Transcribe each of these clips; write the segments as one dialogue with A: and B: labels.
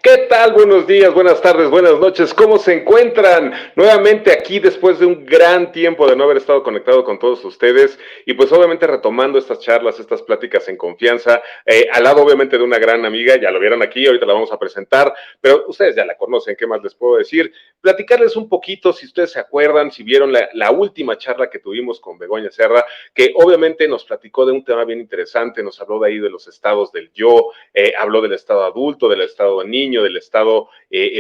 A: ¿Qué tal? Buenos días, buenas tardes, buenas noches. ¿Cómo se encuentran? Nuevamente aquí después de un gran tiempo de no haber estado conectado con todos ustedes y pues obviamente retomando estas charlas, estas pláticas en confianza, al lado obviamente de una gran amiga, ya lo vieron aquí, ahorita la vamos a presentar, pero ustedes ya la conocen, ¿qué más les puedo decir? Platicarles un poquito, si ustedes se acuerdan, si vieron la última charla que tuvimos con Begoña Serra, que obviamente nos platicó de un tema bien interesante, nos habló de ahí de los estados del yo, habló del estado adulto, del estado niño, del estado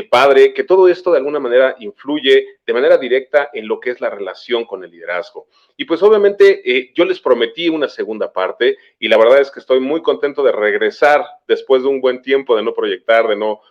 A: padre, que todo esto de alguna manera influye de manera directa en lo que es la relación con el liderazgo. Y pues obviamente yo les prometí una segunda parte y la verdad es que estoy muy contento de regresar después de un buen tiempo de no proyectar, de no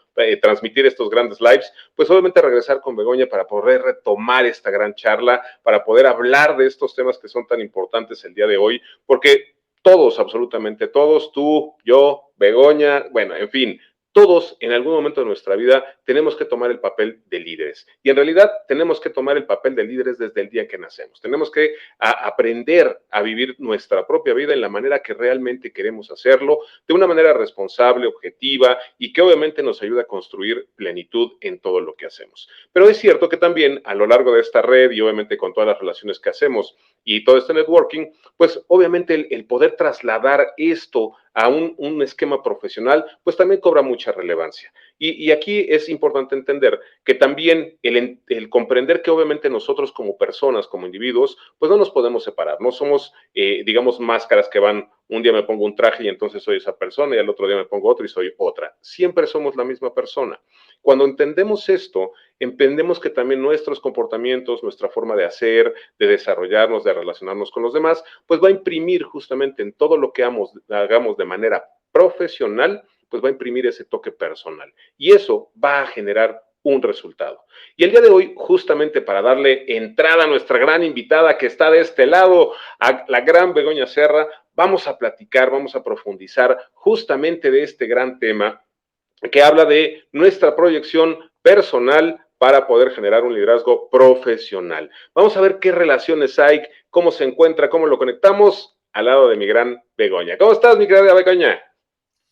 A: transmitir estos grandes lives, pues obviamente regresar con Begoña para poder retomar esta gran charla, para poder hablar de estos temas que son tan importantes el día de hoy, porque todos, absolutamente todos, tú, yo, Begoña, bueno, en fin, todos en algún momento de nuestra vida tenemos que tomar el papel de líderes. Y en realidad tenemos que tomar el papel de líderes desde el día que nacemos. Tenemos que aprender a vivir nuestra propia vida en la manera que realmente queremos hacerlo, de una manera responsable, objetiva y que obviamente nos ayuda a construir plenitud en todo lo que hacemos. Pero es cierto que también a lo largo de esta red y obviamente con todas las relaciones que hacemos y todo este networking, pues obviamente el poder trasladar esto a un esquema profesional, pues también cobra mucha relevancia. Y aquí es importante entender que también el comprender que obviamente nosotros como personas, como individuos, pues no nos podemos separar, no somos, digamos, máscaras que van, un día me pongo un traje y entonces soy esa persona y al otro día me pongo otro y soy otra. Siempre somos la misma persona. Cuando entendemos esto, entendemos que también nuestros comportamientos, nuestra forma de hacer, de desarrollarnos, de relacionarnos con los demás, pues va a imprimir justamente en todo lo que hagamos de manera profesional, pues va a imprimir ese toque personal. Y eso va a generar un resultado. Y el día de hoy, justamente para darle entrada a nuestra gran invitada que está de este lado, a la gran Begoña Serra, vamos a platicar, vamos a profundizar justamente de este gran tema que habla de nuestra proyección personal para poder generar un liderazgo profesional. Vamos a ver qué relaciones hay, cómo se encuentra, cómo lo conectamos al lado de mi gran Begoña. ¿Cómo estás, mi querida Begoña?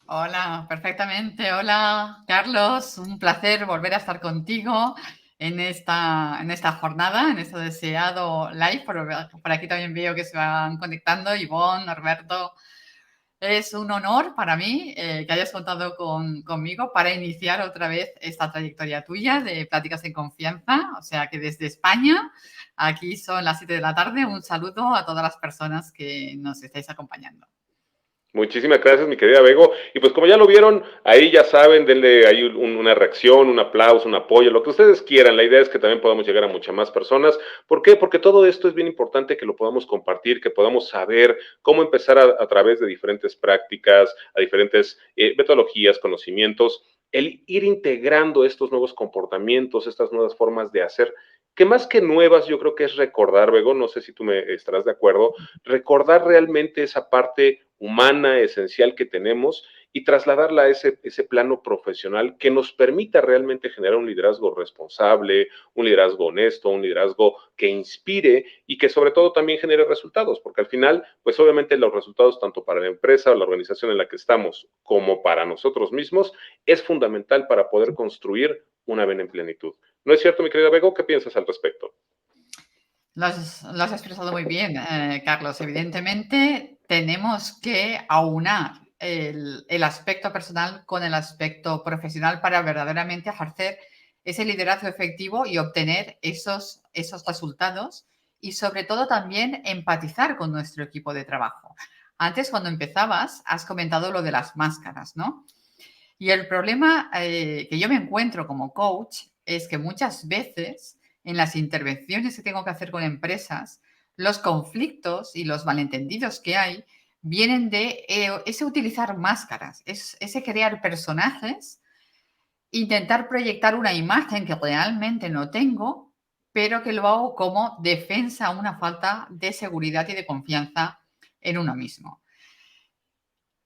B: Hola, perfectamente. Hola, Carlos. Un placer volver a estar contigo en esta jornada, en este deseado live. Por aquí también veo que se van conectando Ivonne, Norberto. Es un honor para mí que hayas contado conmigo para iniciar otra vez esta trayectoria tuya de Pláticas en Confianza. O sea que desde España, aquí son las 7 de la tarde, un saludo a todas las personas que nos estáis acompañando.
A: Muchísimas gracias, mi querida Bego. Y pues como ya lo vieron, ahí ya saben, denle ahí una reacción, un aplauso, un apoyo, lo que ustedes quieran. La idea es que también podamos llegar a muchas más personas. ¿Por qué? Porque todo esto es bien importante que lo podamos compartir, que podamos saber cómo empezar a través de diferentes prácticas, a diferentes metodologías, conocimientos, el ir integrando estos nuevos comportamientos, estas nuevas formas de hacer, que más que nuevas, yo creo que es recordar, Bego, no sé si tú me estarás de acuerdo, recordar realmente esa parte humana, esencial que tenemos y trasladarla a ese plano profesional que nos permita realmente generar un liderazgo responsable, un liderazgo honesto, un liderazgo que inspire y que sobre todo también genere resultados, porque al final, pues obviamente los resultados tanto para la empresa o la organización en la que estamos como para nosotros mismos es fundamental para poder construir una vida en plenitud. ¿No es cierto, mi querida Bego? ¿Qué piensas al respecto?
B: Lo has expresado muy bien, Carlos. Evidentemente, tenemos que aunar el aspecto personal con el aspecto profesional para verdaderamente ejercer ese liderazgo efectivo y obtener esos resultados y sobre todo también empatizar con nuestro equipo de trabajo. Antes, cuando empezabas, has comentado lo de las máscaras, ¿no? Y el problema que yo me encuentro como coach es que muchas veces en las intervenciones que tengo que hacer con empresas, los conflictos y los malentendidos que hay vienen de ese utilizar máscaras, ese crear personajes, intentar proyectar una imagen que realmente no tengo, pero que lo hago como defensa a una falta de seguridad y de confianza en uno mismo.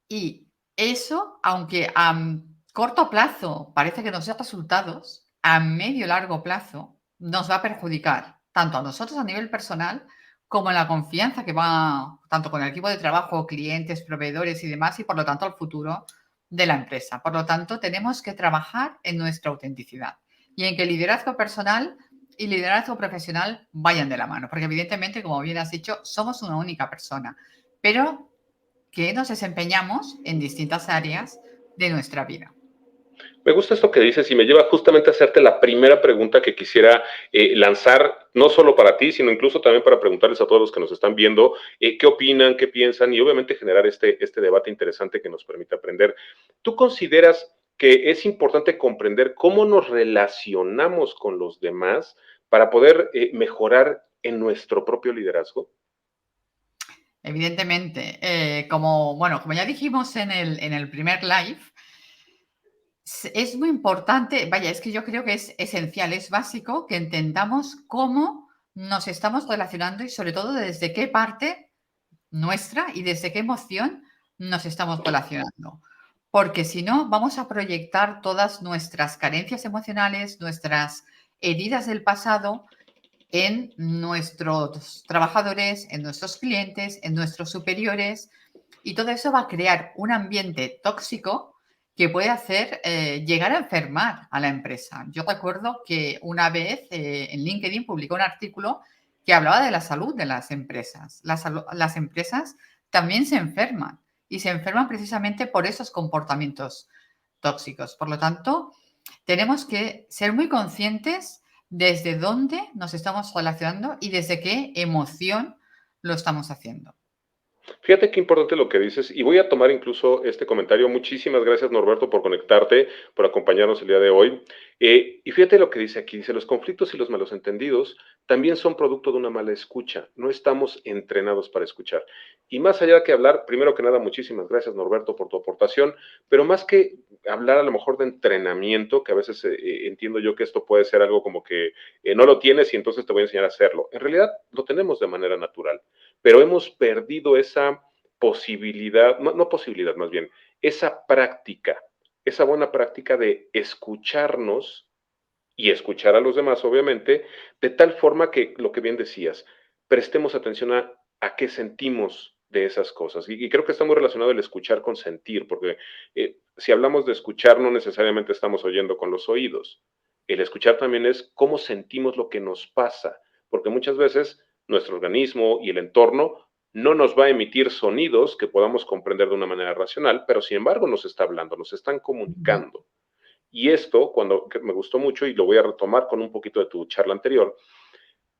B: Y eso, aunque a corto plazo parece que nos dé resultados, a medio y largo plazo nos va a perjudicar tanto a nosotros a nivel personal como en la confianza que va tanto con el equipo de trabajo, clientes, proveedores y demás, y por lo tanto al futuro de la empresa. Por lo tanto, tenemos que trabajar en nuestra autenticidad y en que liderazgo personal y liderazgo profesional vayan de la mano, porque evidentemente, como bien has dicho, somos una única persona, pero que nos desempeñamos en distintas áreas de nuestra vida.
A: Me gusta esto que dices y me lleva justamente a hacerte la primera pregunta que quisiera lanzar, no solo para ti, sino incluso también para preguntarles a todos los que nos están viendo qué opinan, qué piensan y obviamente generar este debate interesante que nos permite aprender. ¿Tú consideras que es importante comprender cómo nos relacionamos con los demás para poder mejorar en nuestro propio liderazgo?
B: Evidentemente, como ya dijimos en el primer live, es muy importante, vaya, es que yo creo que es esencial, es básico que entendamos cómo nos estamos relacionando y sobre todo desde qué parte nuestra y desde qué emoción nos estamos relacionando. Porque si no, vamos a proyectar todas nuestras carencias emocionales, nuestras heridas del pasado en nuestros trabajadores, en nuestros clientes, en nuestros superiores, y todo eso va a crear un ambiente tóxico que puede hacer llegar a enfermar a la empresa. Yo recuerdo que una vez en LinkedIn publicó un artículo que hablaba de la salud de las empresas. Las empresas también se enferman y se enferman precisamente por esos comportamientos tóxicos. Por lo tanto, tenemos que ser muy conscientes desde dónde nos estamos relacionando y desde qué emoción lo estamos haciendo.
A: Fíjate qué importante lo que dices y voy a tomar incluso este comentario. Muchísimas gracias, Norberto, por conectarte, por acompañarnos el día de hoy. Y fíjate lo que dice aquí. Dice, los conflictos y los malos entendidos también son producto de una mala escucha. No estamos entrenados para escuchar. Y más allá que hablar, primero que nada, muchísimas gracias, Norberto, por tu aportación, pero más que hablar a lo mejor de entrenamiento, que a veces entiendo yo que esto puede ser algo como que no lo tienes y entonces te voy a enseñar a hacerlo. En realidad lo tenemos de manera natural, pero hemos perdido esa posibilidad, no posibilidad más bien, esa práctica, esa buena práctica de escucharnos y escuchar a los demás, obviamente, de tal forma que lo que bien decías, prestemos atención a qué sentimos de esas cosas. Y creo que está muy relacionado el escuchar con sentir, porque si hablamos de escuchar, no necesariamente estamos oyendo con los oídos. El escuchar también es cómo sentimos lo que nos pasa, porque muchas veces nuestro organismo y el entorno no nos va a emitir sonidos que podamos comprender de una manera racional, pero sin embargo nos está hablando, nos están comunicando. Y esto, que me gustó mucho y lo voy a retomar con un poquito de tu charla anterior,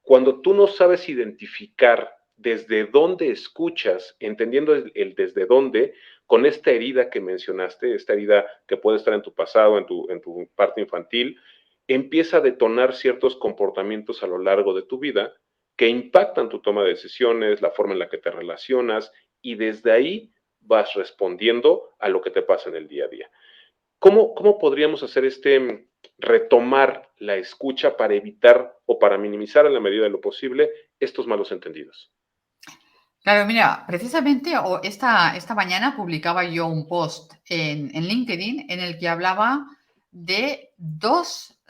A: cuando tú no sabes identificar desde dónde escuchas, entendiendo el desde dónde, con esta herida que mencionaste, esta herida que puede estar en tu pasado, en tu parte infantil, empieza a detonar ciertos comportamientos a lo largo de tu vida que impactan tu toma de decisiones, la forma en la que te relacionas, y desde ahí vas respondiendo a lo que te pasa en el día a día. ¿Cómo podríamos hacer retomar la escucha para evitar o para minimizar en la medida de lo posible estos malos entendidos?
B: Claro, mira, precisamente esta mañana publicaba yo un post en LinkedIn en el que hablaba de dos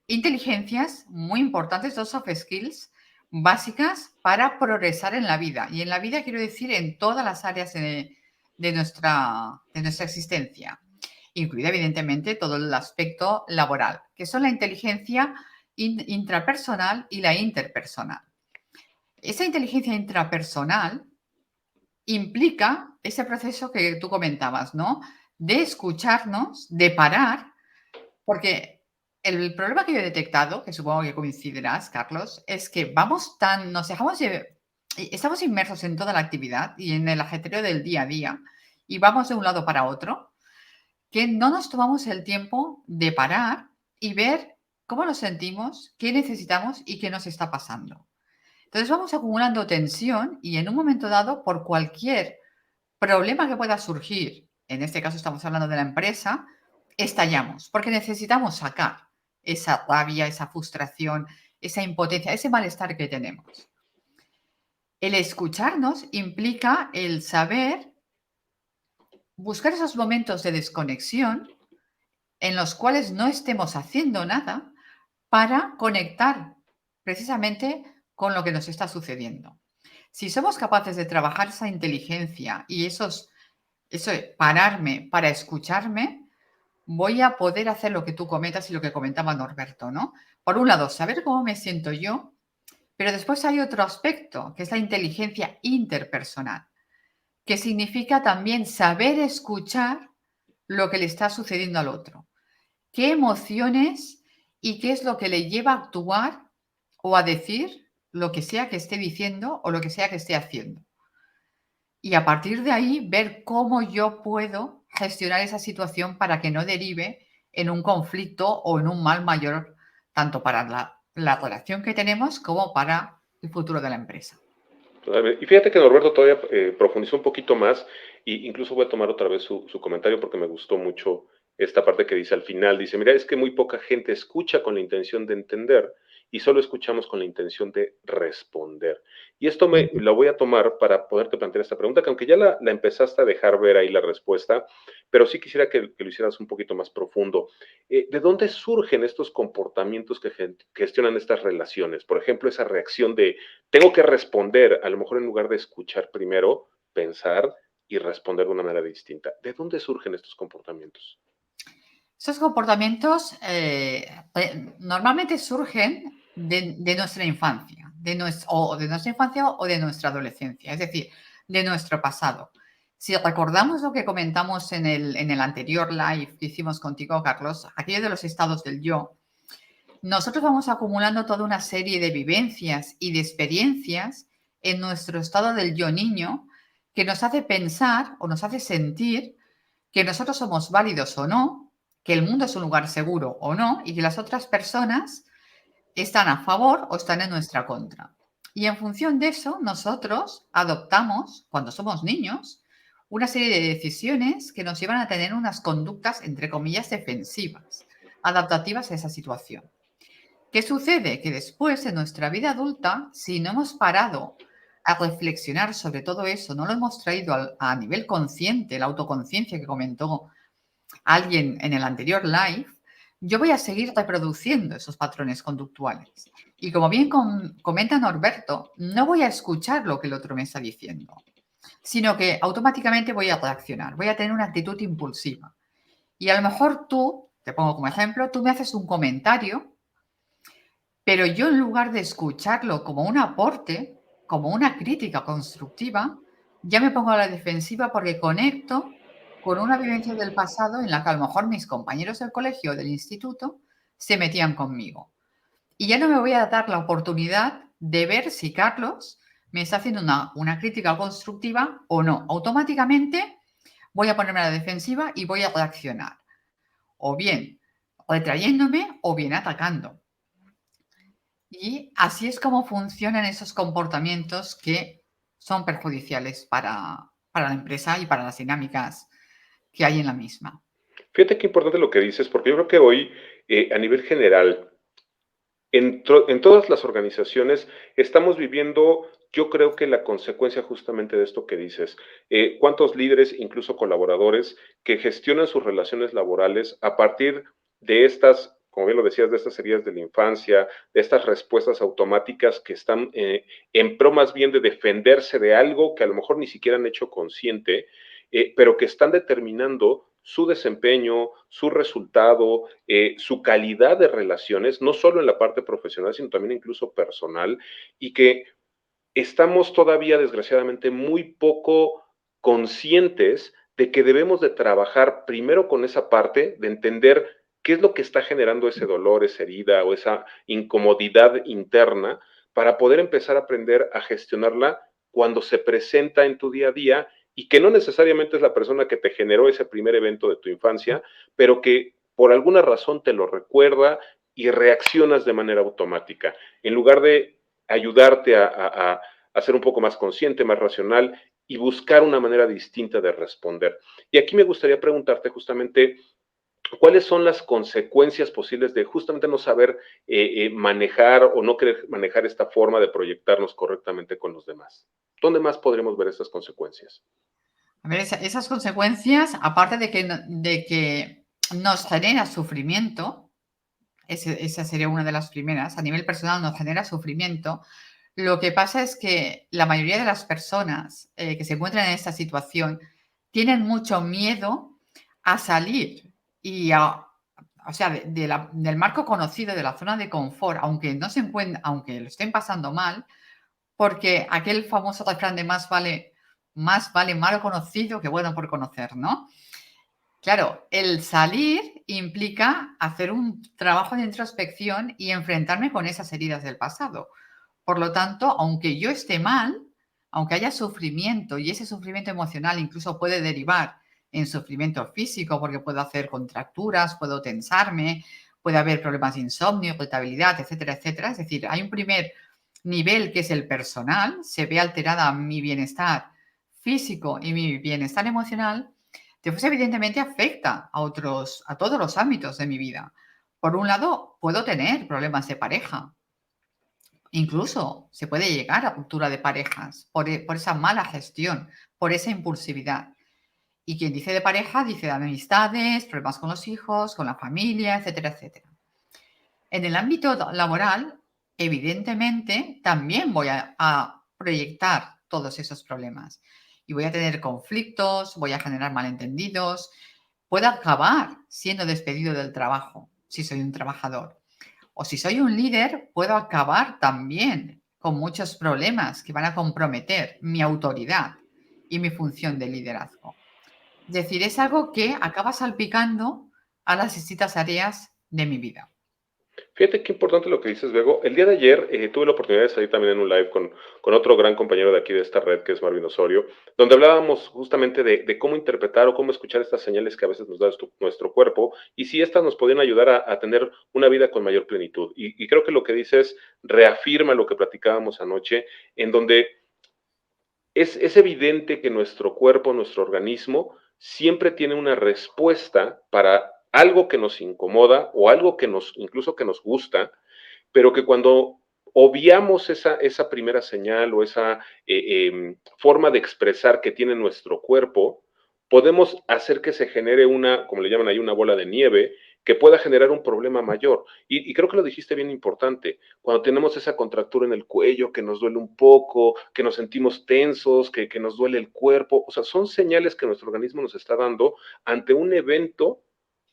B: inteligencias muy importantes, dos soft skills básicas para progresar en la vida. Y en la vida quiero decir en todas las áreas de nuestra existencia, incluida evidentemente todo el aspecto laboral, que son la inteligencia intrapersonal y la interpersonal. Esa inteligencia intrapersonal implica ese proceso que tú comentabas, ¿no? De escucharnos, de parar, porque el problema que yo he detectado, que supongo que coincidirás, Carlos, es que nos dejamos estamos inmersos en toda la actividad y en el ajetreo del día a día y vamos de un lado para otro, que no nos tomamos el tiempo de parar y ver cómo nos sentimos, qué necesitamos y qué nos está pasando. Entonces vamos acumulando tensión y en un momento dado, por cualquier problema que pueda surgir, en este caso estamos hablando de la empresa, estallamos, porque necesitamos sacar esa rabia, esa frustración, esa impotencia, ese malestar que tenemos. El escucharnos implica el saber buscar esos momentos de desconexión en los cuales no estemos haciendo nada para conectar precisamente con lo que nos está sucediendo. Si somos capaces de trabajar esa inteligencia y eso de pararme para escucharme, voy a poder hacer lo que tú comentas y lo que comentaba Norberto, ¿no? Por un lado, saber cómo me siento yo, pero después hay otro aspecto, que es la inteligencia interpersonal, que significa también saber escuchar lo que le está sucediendo al otro. ¿Qué emociones y qué es lo que le lleva a actuar o a decir lo que sea que esté diciendo o lo que sea que esté haciendo? Y a partir de ahí, ver cómo yo puedo gestionar esa situación para que no derive en un conflicto o en un mal mayor, tanto para la relación que tenemos como para el futuro de la empresa.
A: Y fíjate que Norberto todavía profundizó un poquito más, e incluso voy a tomar otra vez su comentario porque me gustó mucho esta parte que dice al final. Dice, mira, es que muy poca gente escucha con la intención de entender y solo escuchamos con la intención de responder. Y esto lo voy a tomar para poderte plantear esta pregunta, que aunque ya la empezaste a dejar ver ahí la respuesta, pero sí quisiera que lo hicieras un poquito más profundo. ¿De dónde surgen estos comportamientos que gestionan estas relaciones? Por ejemplo, esa reacción de tengo que responder, a lo mejor en lugar de escuchar primero, pensar y responder de una manera distinta. ¿De dónde surgen estos comportamientos?
B: Esos comportamientos normalmente surgen de nuestra infancia, o de nuestra infancia o de nuestra adolescencia, es decir, de nuestro pasado. Si recordamos lo que comentamos en el anterior live que hicimos contigo, Carlos, aquello de los estados del yo, nosotros vamos acumulando toda una serie de vivencias y de experiencias en nuestro estado del yo niño que nos hace pensar o nos hace sentir que nosotros somos válidos o no, que el mundo es un lugar seguro o no, y que las otras personas están a favor o están en nuestra contra. Y en función de eso, nosotros adoptamos, cuando somos niños, una serie de decisiones que nos llevan a tener unas conductas, entre comillas, defensivas, adaptativas a esa situación. ¿Qué sucede? Que después, en nuestra vida adulta, si no hemos parado a reflexionar sobre todo eso, no lo hemos traído a nivel consciente, la autoconciencia que comentó alguien en el anterior live, yo voy a seguir reproduciendo esos patrones conductuales. Y como bien comenta Norberto, no voy a escuchar lo que el otro me está diciendo, sino que automáticamente voy a reaccionar, voy a tener una actitud impulsiva. Y a lo mejor tú, te pongo como ejemplo, tú me haces un comentario, pero yo en lugar de escucharlo como un aporte, como una crítica constructiva, ya me pongo a la defensiva porque conecto con una vivencia del pasado en la que a lo mejor mis compañeros del colegio o del instituto se metían conmigo. Y ya no me voy a dar la oportunidad de ver si Carlos me está haciendo una crítica constructiva o no. Automáticamente voy a ponerme a la defensiva y voy a reaccionar. O bien retrayéndome o bien atacando. Y así es como funcionan esos comportamientos que son perjudiciales para la empresa y para las dinámicas que hay en la misma.
A: Fíjate qué importante lo que dices, porque yo creo que hoy, a nivel general, en todas las organizaciones estamos viviendo, yo creo que la consecuencia justamente de esto que dices. ¿Cuántos líderes, incluso colaboradores, que gestionan sus relaciones laborales a partir de estas, como bien lo decías, de estas heridas de la infancia, de estas respuestas automáticas que están en pro más bien de defenderse de algo que a lo mejor ni siquiera han hecho consciente, pero que están determinando su desempeño, su resultado, su calidad de relaciones, no solo en la parte profesional, sino también incluso personal, y que estamos todavía, desgraciadamente, muy poco conscientes de que debemos de trabajar primero con esa parte, de entender qué es lo que está generando ese dolor, esa herida o esa incomodidad interna, para poder empezar a aprender a gestionarla cuando se presenta en tu día a día y que no necesariamente es la persona que te generó ese primer evento de tu infancia, pero que por alguna razón te lo recuerda y reaccionas de manera automática. En lugar de ayudarte a ser un poco más consciente, más racional y buscar una manera distinta de responder. Y aquí me gustaría preguntarte justamente cuáles son las consecuencias posibles de justamente no saber manejar o no querer manejar esta forma de proyectarnos correctamente con los demás. ¿Dónde más podremos ver estas consecuencias?
B: A ver, esas consecuencias, aparte de que nos genera sufrimiento, esa sería una de las primeras, a nivel personal nos genera sufrimiento. Lo que pasa es que la mayoría de las personas que se encuentran en esta situación tienen mucho miedo a salir y o sea, del marco conocido, de la zona de confort, aunque no se encuentren, aunque lo estén pasando mal, porque aquel famoso refrán de más vale malo conocido que bueno por conocer, ¿no? Claro, el salir implica hacer un trabajo de introspección y enfrentarme con esas heridas del pasado. Por lo tanto, aunque yo esté mal, aunque haya sufrimiento y ese sufrimiento emocional incluso puede derivar en sufrimiento físico porque puedo hacer contracturas, puedo tensarme, puede haber problemas de insomnio, irritabilidad, etcétera, etcétera. Es decir, hay un primer nivel que es el personal, se ve alterada mi bienestar físico y mi bienestar emocional, después evidentemente afecta a todos los ámbitos de mi vida. Por un lado, puedo tener problemas de pareja, incluso se puede llegar a ruptura de parejas por esa mala gestión, por esa impulsividad. Y quien dice de pareja, dice de amistades, problemas con los hijos, con la familia, etcétera, etcétera. En el ámbito laboral, evidentemente, también voy a proyectar todos esos problemas y voy a tener conflictos, voy a generar malentendidos, puedo acabar siendo despedido del trabajo si soy un trabajador. O si soy un líder, puedo acabar también con muchos problemas que van a comprometer mi autoridad y mi función de liderazgo. Es decir, es algo que acaba salpicando a las distintas áreas de mi vida.
A: Fíjate qué importante lo que dices, Bego. El día de ayer tuve la oportunidad de salir también en un live con otro gran compañero de aquí de esta red, que es Marvin Osorio, donde hablábamos justamente de cómo interpretar o cómo escuchar estas señales que a veces nos da nuestro cuerpo y si estas nos podían ayudar a tener una vida con mayor plenitud. Y creo que lo que dices reafirma lo que platicábamos anoche, en donde es evidente que nuestro cuerpo, nuestro organismo, siempre tiene una respuesta para algo que nos incomoda o algo que incluso que nos gusta, pero que cuando obviamos esa primera señal o esa forma de expresar que tiene nuestro cuerpo, podemos hacer que se genere una, como le llaman ahí, una bola de nieve, que pueda generar un problema mayor. Y creo que lo dijiste bien importante, cuando tenemos esa contractura en el cuello, que nos duele un poco, que nos sentimos tensos, que nos duele el cuerpo, o sea, son señales que nuestro organismo nos está dando ante un evento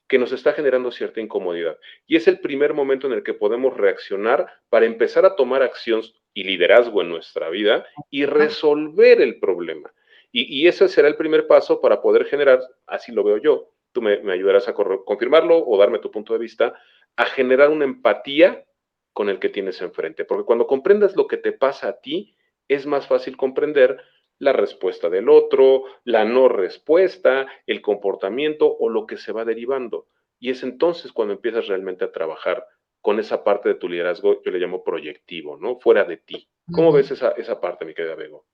A: que nos está generando cierta incomodidad. Y es el primer momento en el que podemos reaccionar para empezar a tomar acción y liderazgo en nuestra vida y
B: ¿No?
A: resolver el problema. Y ese será el primer paso para poder generar, así lo veo yo, tú me ayudarás a confirmarlo o darme tu punto de vista, a generar una empatía con el que tienes enfrente. Porque cuando comprendas lo que te pasa a ti, es más fácil comprender la respuesta del otro, la no respuesta, el comportamiento o lo que se va derivando. Y es entonces cuando empiezas realmente a trabajar con esa parte de tu liderazgo, yo le llamo proyectivo, ¿no? Fuera de ti. ¿Cómo
B: Ujú.
A: ves esa parte, mi querida Bego?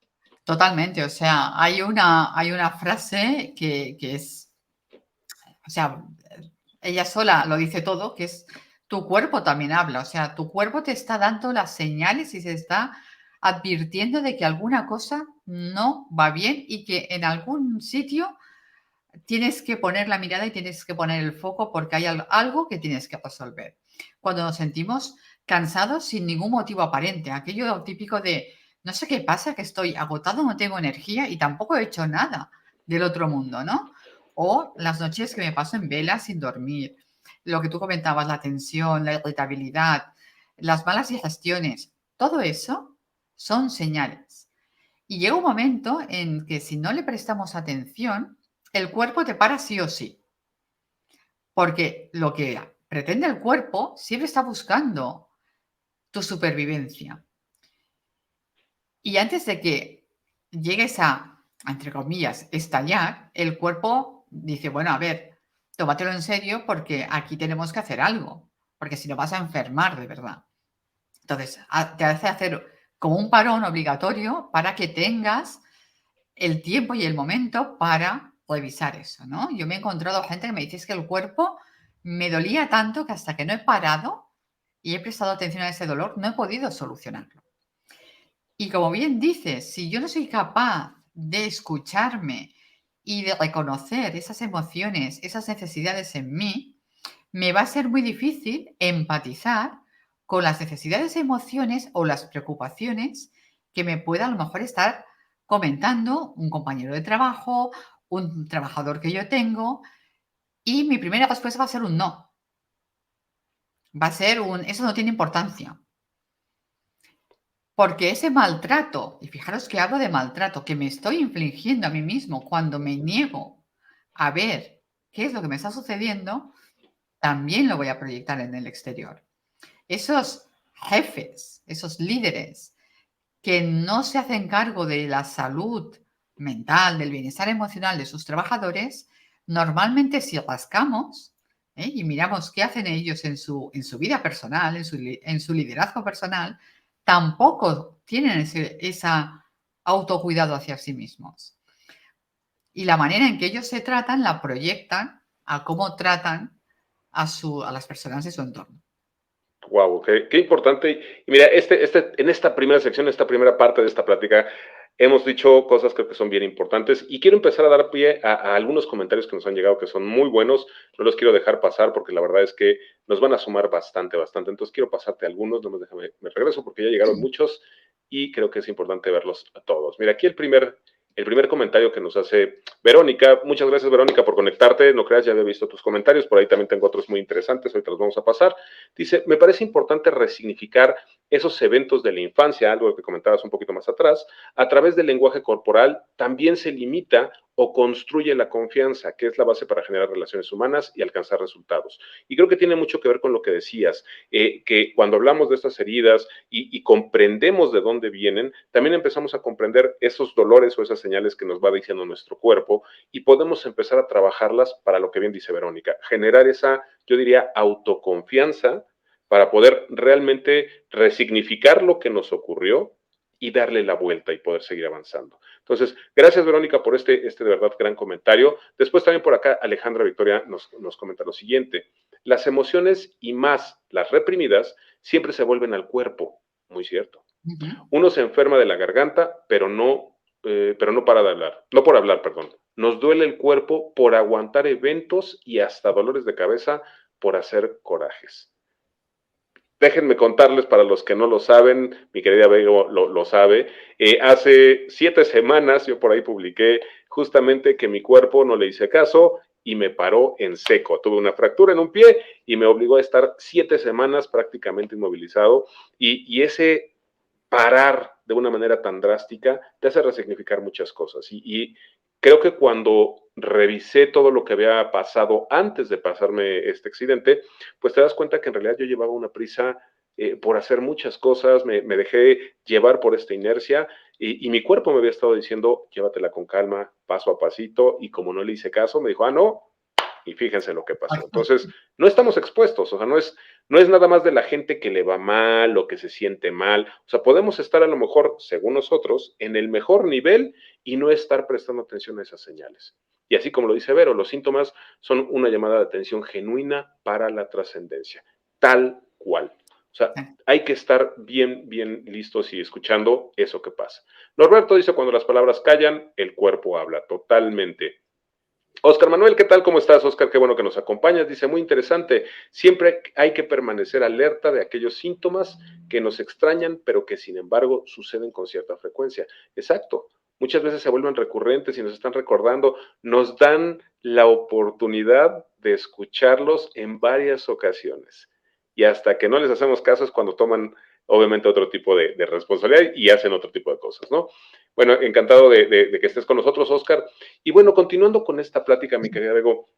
B: Totalmente, o sea, hay una frase que es, o sea, ella sola lo dice todo, que es tu cuerpo también habla, o sea, tu cuerpo te está dando las señales y se está advirtiendo de que alguna cosa no va bien y que en algún sitio tienes que poner la mirada y tienes que poner el foco porque hay algo que tienes que resolver. Cuando nos sentimos cansados sin ningún motivo aparente, aquello típico de no sé qué pasa, que estoy agotado, no tengo energía y tampoco he hecho nada del otro mundo, ¿no? O las noches que me paso en vela sin dormir. Lo que tú comentabas, la tensión, la irritabilidad, las malas digestiones, todo eso son señales. Y llega un momento en que si no le prestamos atención, el cuerpo te para sí o sí, porque lo que pretende el cuerpo siempre está buscando tu supervivencia. Y antes de que llegues a, entre comillas, estallar, el cuerpo dice, bueno, a ver, tómatelo en serio porque aquí tenemos que hacer algo, porque si no vas a enfermar de verdad. Entonces, te hace hacer como un parón obligatorio para que tengas el tiempo y el momento para revisar eso, ¿no? Yo me he encontrado gente que me dice: "Es que el cuerpo me dolía tanto que hasta que no he parado y he prestado atención a ese dolor, no he podido solucionarlo". Y como bien dices, si yo no soy capaz de escucharme y de reconocer esas emociones, esas necesidades en mí, me va a ser muy difícil empatizar con las necesidades, emociones o las preocupaciones que me pueda a lo mejor estar comentando un compañero de trabajo, un trabajador que yo tengo, y mi primera respuesta va a ser un no. Va a ser un eso no tiene importancia. Porque ese maltrato, y fijaros que hablo de maltrato, que me estoy infligiendo a mí mismo cuando me niego a ver qué es lo que me está sucediendo, también lo voy a proyectar en el exterior. Esos jefes, esos líderes que no se hacen cargo de la salud mental, del bienestar emocional de sus trabajadores, normalmente si rascamos y miramos qué hacen ellos en su vida personal, en su liderazgo personal, tampoco tienen esa autocuidado hacia sí mismos. Y la manera en que ellos se tratan la proyectan a cómo tratan a las personas de su entorno.
A: Wow, qué importante. Y mira, en esta primera sección, esta primera parte de esta plática, hemos dicho cosas que creo que son bien importantes y quiero empezar a dar pie a algunos comentarios que nos han llegado que son muy buenos. No los quiero dejar pasar porque la verdad es que nos van a sumar bastante, bastante. Entonces quiero pasarte algunos, no me regreso porque ya llegaron muchos y creo que es importante verlos a todos. Mira, aquí el primer comentario que nos hace Verónica. Muchas gracias, Verónica, por conectarte. No creas, ya había visto tus comentarios. Por ahí también tengo otros muy interesantes. Ahorita los vamos a pasar. Dice, me parece importante resignificar esos eventos de la infancia, algo que comentabas un poquito más atrás, a través del lenguaje corporal también se limita o construye la confianza, que es la base para generar relaciones humanas y alcanzar resultados. Y creo que tiene mucho que ver con lo que decías, que cuando hablamos de estas heridas y comprendemos de dónde vienen, también empezamos a comprender esos dolores o esas señales que nos va diciendo nuestro cuerpo y podemos empezar a trabajarlas para lo que bien dice Verónica, generar esa, yo diría, autoconfianza para poder realmente resignificar lo que nos ocurrió y darle la vuelta y poder seguir avanzando. Entonces, gracias Verónica por este de verdad gran comentario. Después también por acá Alejandra Victoria nos comenta lo siguiente. Las emociones y más las reprimidas siempre se vuelven al cuerpo. Muy cierto.
B: Ujú.
A: Uno se enferma de la garganta, pero no para de hablar, no por hablar, perdón. Nos duele el cuerpo por aguantar eventos y hasta dolores de cabeza por hacer corajes. Déjenme contarles para los que no lo saben, mi querida Bego lo sabe, hace 7 semanas yo por ahí publiqué justamente que mi cuerpo no le hice caso y me paró en seco. Tuve una fractura en un pie y me obligó a estar 7 semanas prácticamente inmovilizado y ese parar de una manera tan drástica te hace resignificar muchas cosas. Y creo que cuando revisé todo lo que había pasado antes de pasarme este accidente, pues te das cuenta que en realidad yo llevaba una prisa por hacer muchas cosas, me dejé llevar por esta inercia Y mi cuerpo me había estado diciendo, llévatela con calma, paso a pasito, y como no le hice caso, me dijo, no, y fíjense lo que pasó.
B: Exacto.
A: Entonces, no estamos expuestos, o sea, no es nada más de la gente que le va mal o que se siente mal, o sea, podemos estar a lo mejor, según nosotros, en el mejor nivel y no estar prestando atención a esas señales. Y así como lo dice Vero, los síntomas son una llamada de atención genuina para la trascendencia, tal cual. O sea, hay que estar bien, bien listos y escuchando eso que pasa. Norberto dice, cuando las palabras callan, el cuerpo habla, totalmente. Oscar Manuel, ¿qué tal? ¿Cómo estás, Oscar? Qué bueno que nos acompañas. Dice, muy interesante, siempre hay que permanecer alerta de aquellos síntomas que nos extrañan, pero que sin embargo suceden con cierta frecuencia. Exacto. Muchas veces se vuelven recurrentes y nos están recordando, nos dan la oportunidad de escucharlos en varias ocasiones. Y hasta que no les hacemos caso es cuando toman, obviamente, otro tipo de responsabilidad y hacen otro tipo de cosas, ¿no? Bueno, encantado de que estés con nosotros, Oscar. Y bueno, continuando con esta plática, mi querida Bego,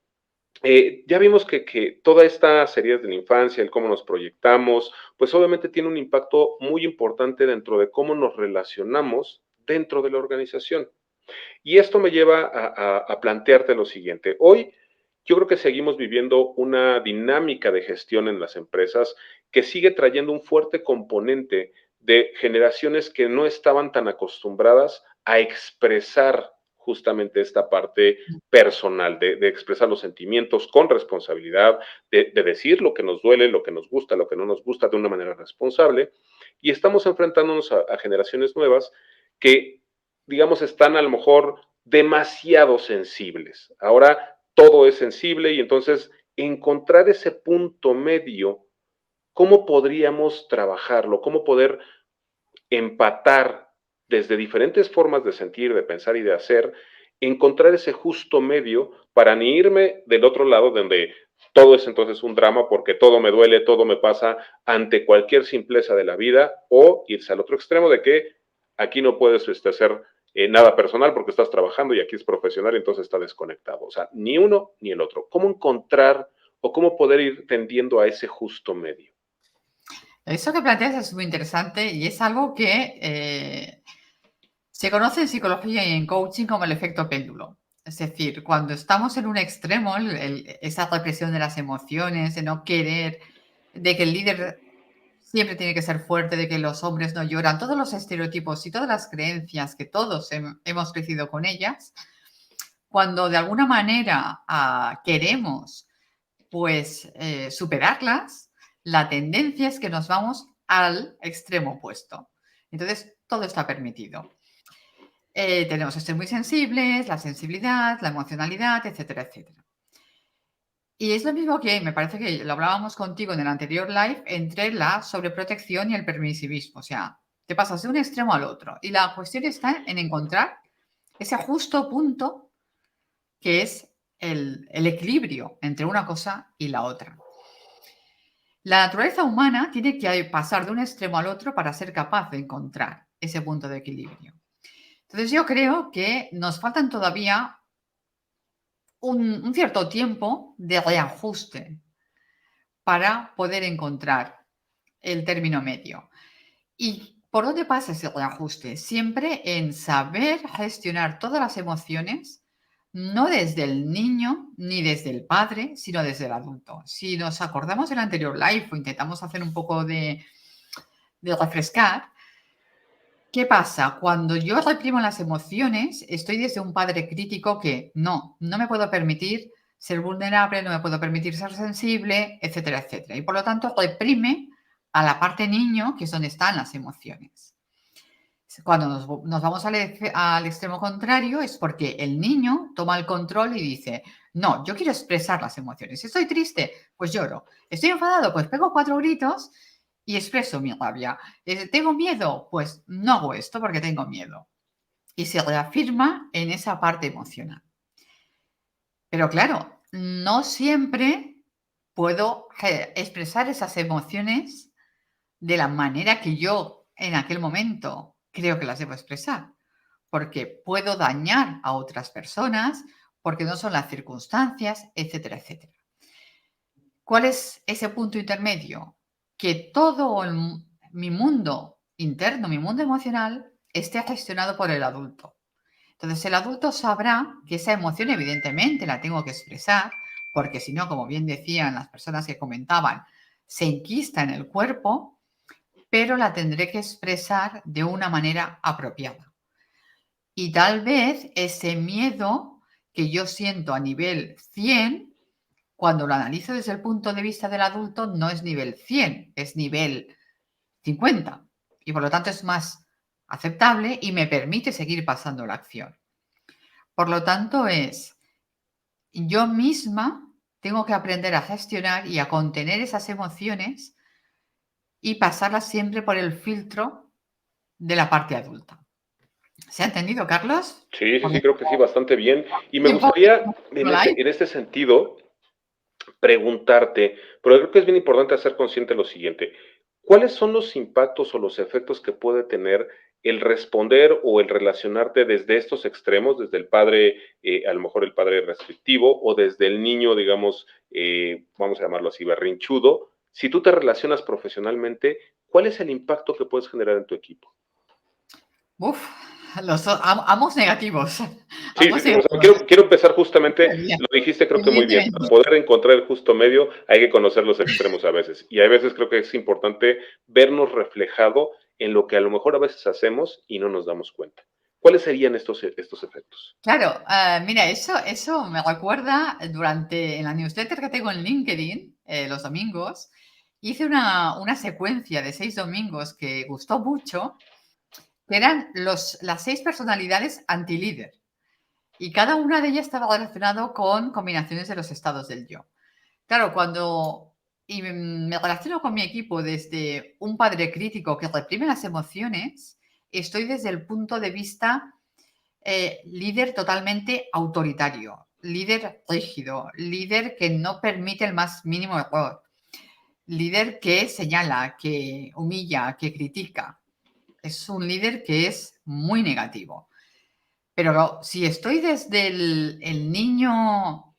A: ya vimos que toda esta serie de la infancia, el cómo nos proyectamos, pues obviamente tiene un impacto muy importante dentro de cómo nos relacionamos dentro de la organización. Y esto me lleva a plantearte lo siguiente. Hoy yo creo que seguimos viviendo una dinámica de gestión en las empresas que sigue trayendo un fuerte componente de generaciones que no estaban tan acostumbradas a expresar justamente esta parte personal, de expresar los sentimientos con responsabilidad, de decir lo que nos duele, lo que nos gusta, lo que no nos gusta de una manera responsable. Y estamos enfrentándonos a generaciones nuevas que, digamos, están a lo mejor demasiado sensibles. Ahora todo es sensible y entonces encontrar ese punto medio, ¿cómo podríamos trabajarlo? ¿Cómo poder empatar desde diferentes formas de sentir, de pensar y de hacer, encontrar ese justo medio para ni irme del otro lado donde todo es entonces un drama porque todo me duele, todo me pasa ante cualquier simpleza de la vida, o irse al otro extremo de que aquí no puedes hacer nada personal porque estás trabajando y aquí es profesional y entonces está desconectado. O sea, ni uno ni el otro. ¿Cómo encontrar o cómo poder ir tendiendo a ese justo medio?
B: Eso que planteas es muy interesante y es algo que se conoce en psicología y en coaching como el efecto péndulo. Es decir, cuando estamos en un extremo, esa represión de las emociones, de no querer, de que el líder siempre tiene que ser fuerte, de que los hombres no lloran, todos los estereotipos y todas las creencias que todos hemos crecido con ellas, cuando de alguna manera queremos pues superarlas, la tendencia es que nos vamos al extremo opuesto. Entonces, todo está permitido. Tenemos que ser muy sensibles, la sensibilidad, la emocionalidad, etcétera, etcétera. Y es lo mismo que me parece que lo hablábamos contigo en el anterior live entre la sobreprotección y el permisivismo. O sea, te pasas de un extremo al otro. Y la cuestión está en encontrar ese justo punto que es el equilibrio entre una cosa y la otra. La naturaleza humana tiene que pasar de un extremo al otro para ser capaz de encontrar ese punto de equilibrio. Entonces yo creo que nos faltan todavía un cierto tiempo de reajuste para poder encontrar el término medio. ¿Y por dónde pasa ese reajuste? Siempre en saber gestionar todas las emociones, no desde el niño ni desde el padre, sino desde el adulto. Si nos acordamos del anterior live o intentamos hacer un poco de refrescar, ¿qué pasa? Cuando yo reprimo las emociones, estoy desde un padre crítico que no me puedo permitir ser vulnerable, no me puedo permitir ser sensible, etcétera, etcétera. Y por lo tanto reprime a la parte niño, que es donde están las emociones. Cuando nos vamos al extremo contrario es porque el niño toma el control y dice, no, yo quiero expresar las emociones. Estoy triste, pues lloro. Estoy enfadado, pues pego 4 gritos y expreso mi rabia. ¿Tengo miedo? Pues no hago esto porque tengo miedo. Y se reafirma en esa parte emocional. Pero claro, no siempre puedo expresar esas emociones de la manera que yo en aquel momento creo que las debo expresar, porque puedo dañar a otras personas, porque no son las circunstancias, etcétera, etcétera. ¿Cuál es ese punto intermedio? Que todo mi mundo interno, mi mundo emocional, esté gestionado por el adulto. Entonces, el adulto sabrá que esa emoción evidentemente la tengo que expresar, porque si no, como bien decían las personas que comentaban, se enquista en el cuerpo, pero la tendré que expresar de una manera apropiada. Y tal vez ese miedo que yo siento a nivel 100, cuando lo analizo desde el punto de vista del adulto, no es nivel 100, es nivel 50. Y por lo tanto es más aceptable y me permite seguir pasando la acción. Por lo tanto, yo misma tengo que aprender a gestionar y a contener esas emociones y pasarlas siempre por el filtro de la parte adulta. ¿Se ha entendido, Carlos?
A: Sí, sí,
B: Porque
A: sí, creo que sí, bastante bien. Y me
B: tiempo
A: gustaría,
B: live.
A: en este sentido, preguntarte, pero creo que es bien importante hacer consciente lo siguiente. ¿Cuáles son los impactos o los efectos que puede tener el responder o el relacionarte desde estos extremos, desde el padre, a lo mejor el padre restrictivo, o desde el niño, digamos, vamos a llamarlo así, berrinchudo? Si tú te relacionas profesionalmente, ¿cuál es el impacto que puedes generar en tu equipo?
B: Uf, ambos negativos.
A: Sí, sí,
B: Ambos
A: sí, o sea,
B: negativos.
A: quiero empezar justamente,
B: Bien,
A: lo dijiste creo que muy bien, para
B: evidentemente.
A: poder encontrar el justo medio hay que conocer los extremos a veces, y a veces creo que es importante vernos reflejado en lo que a lo mejor a veces hacemos y no nos damos cuenta. ¿Cuáles serían estos efectos?
B: Claro, mira, eso me recuerda en la newsletter que tengo en LinkedIn, los domingos, hice una secuencia de 6 domingos que gustó mucho, que eran las 6 personalidades anti-líder. Y cada una de ellas estaba relacionado con combinaciones de los estados del yo. Claro, me relaciono con mi equipo desde un padre crítico que reprime las emociones, estoy desde el punto de vista líder totalmente autoritario, líder rígido, líder que no permite el más mínimo error, líder que señala, que humilla, que critica. Es un líder que es muy negativo. Pero si estoy desde el niño,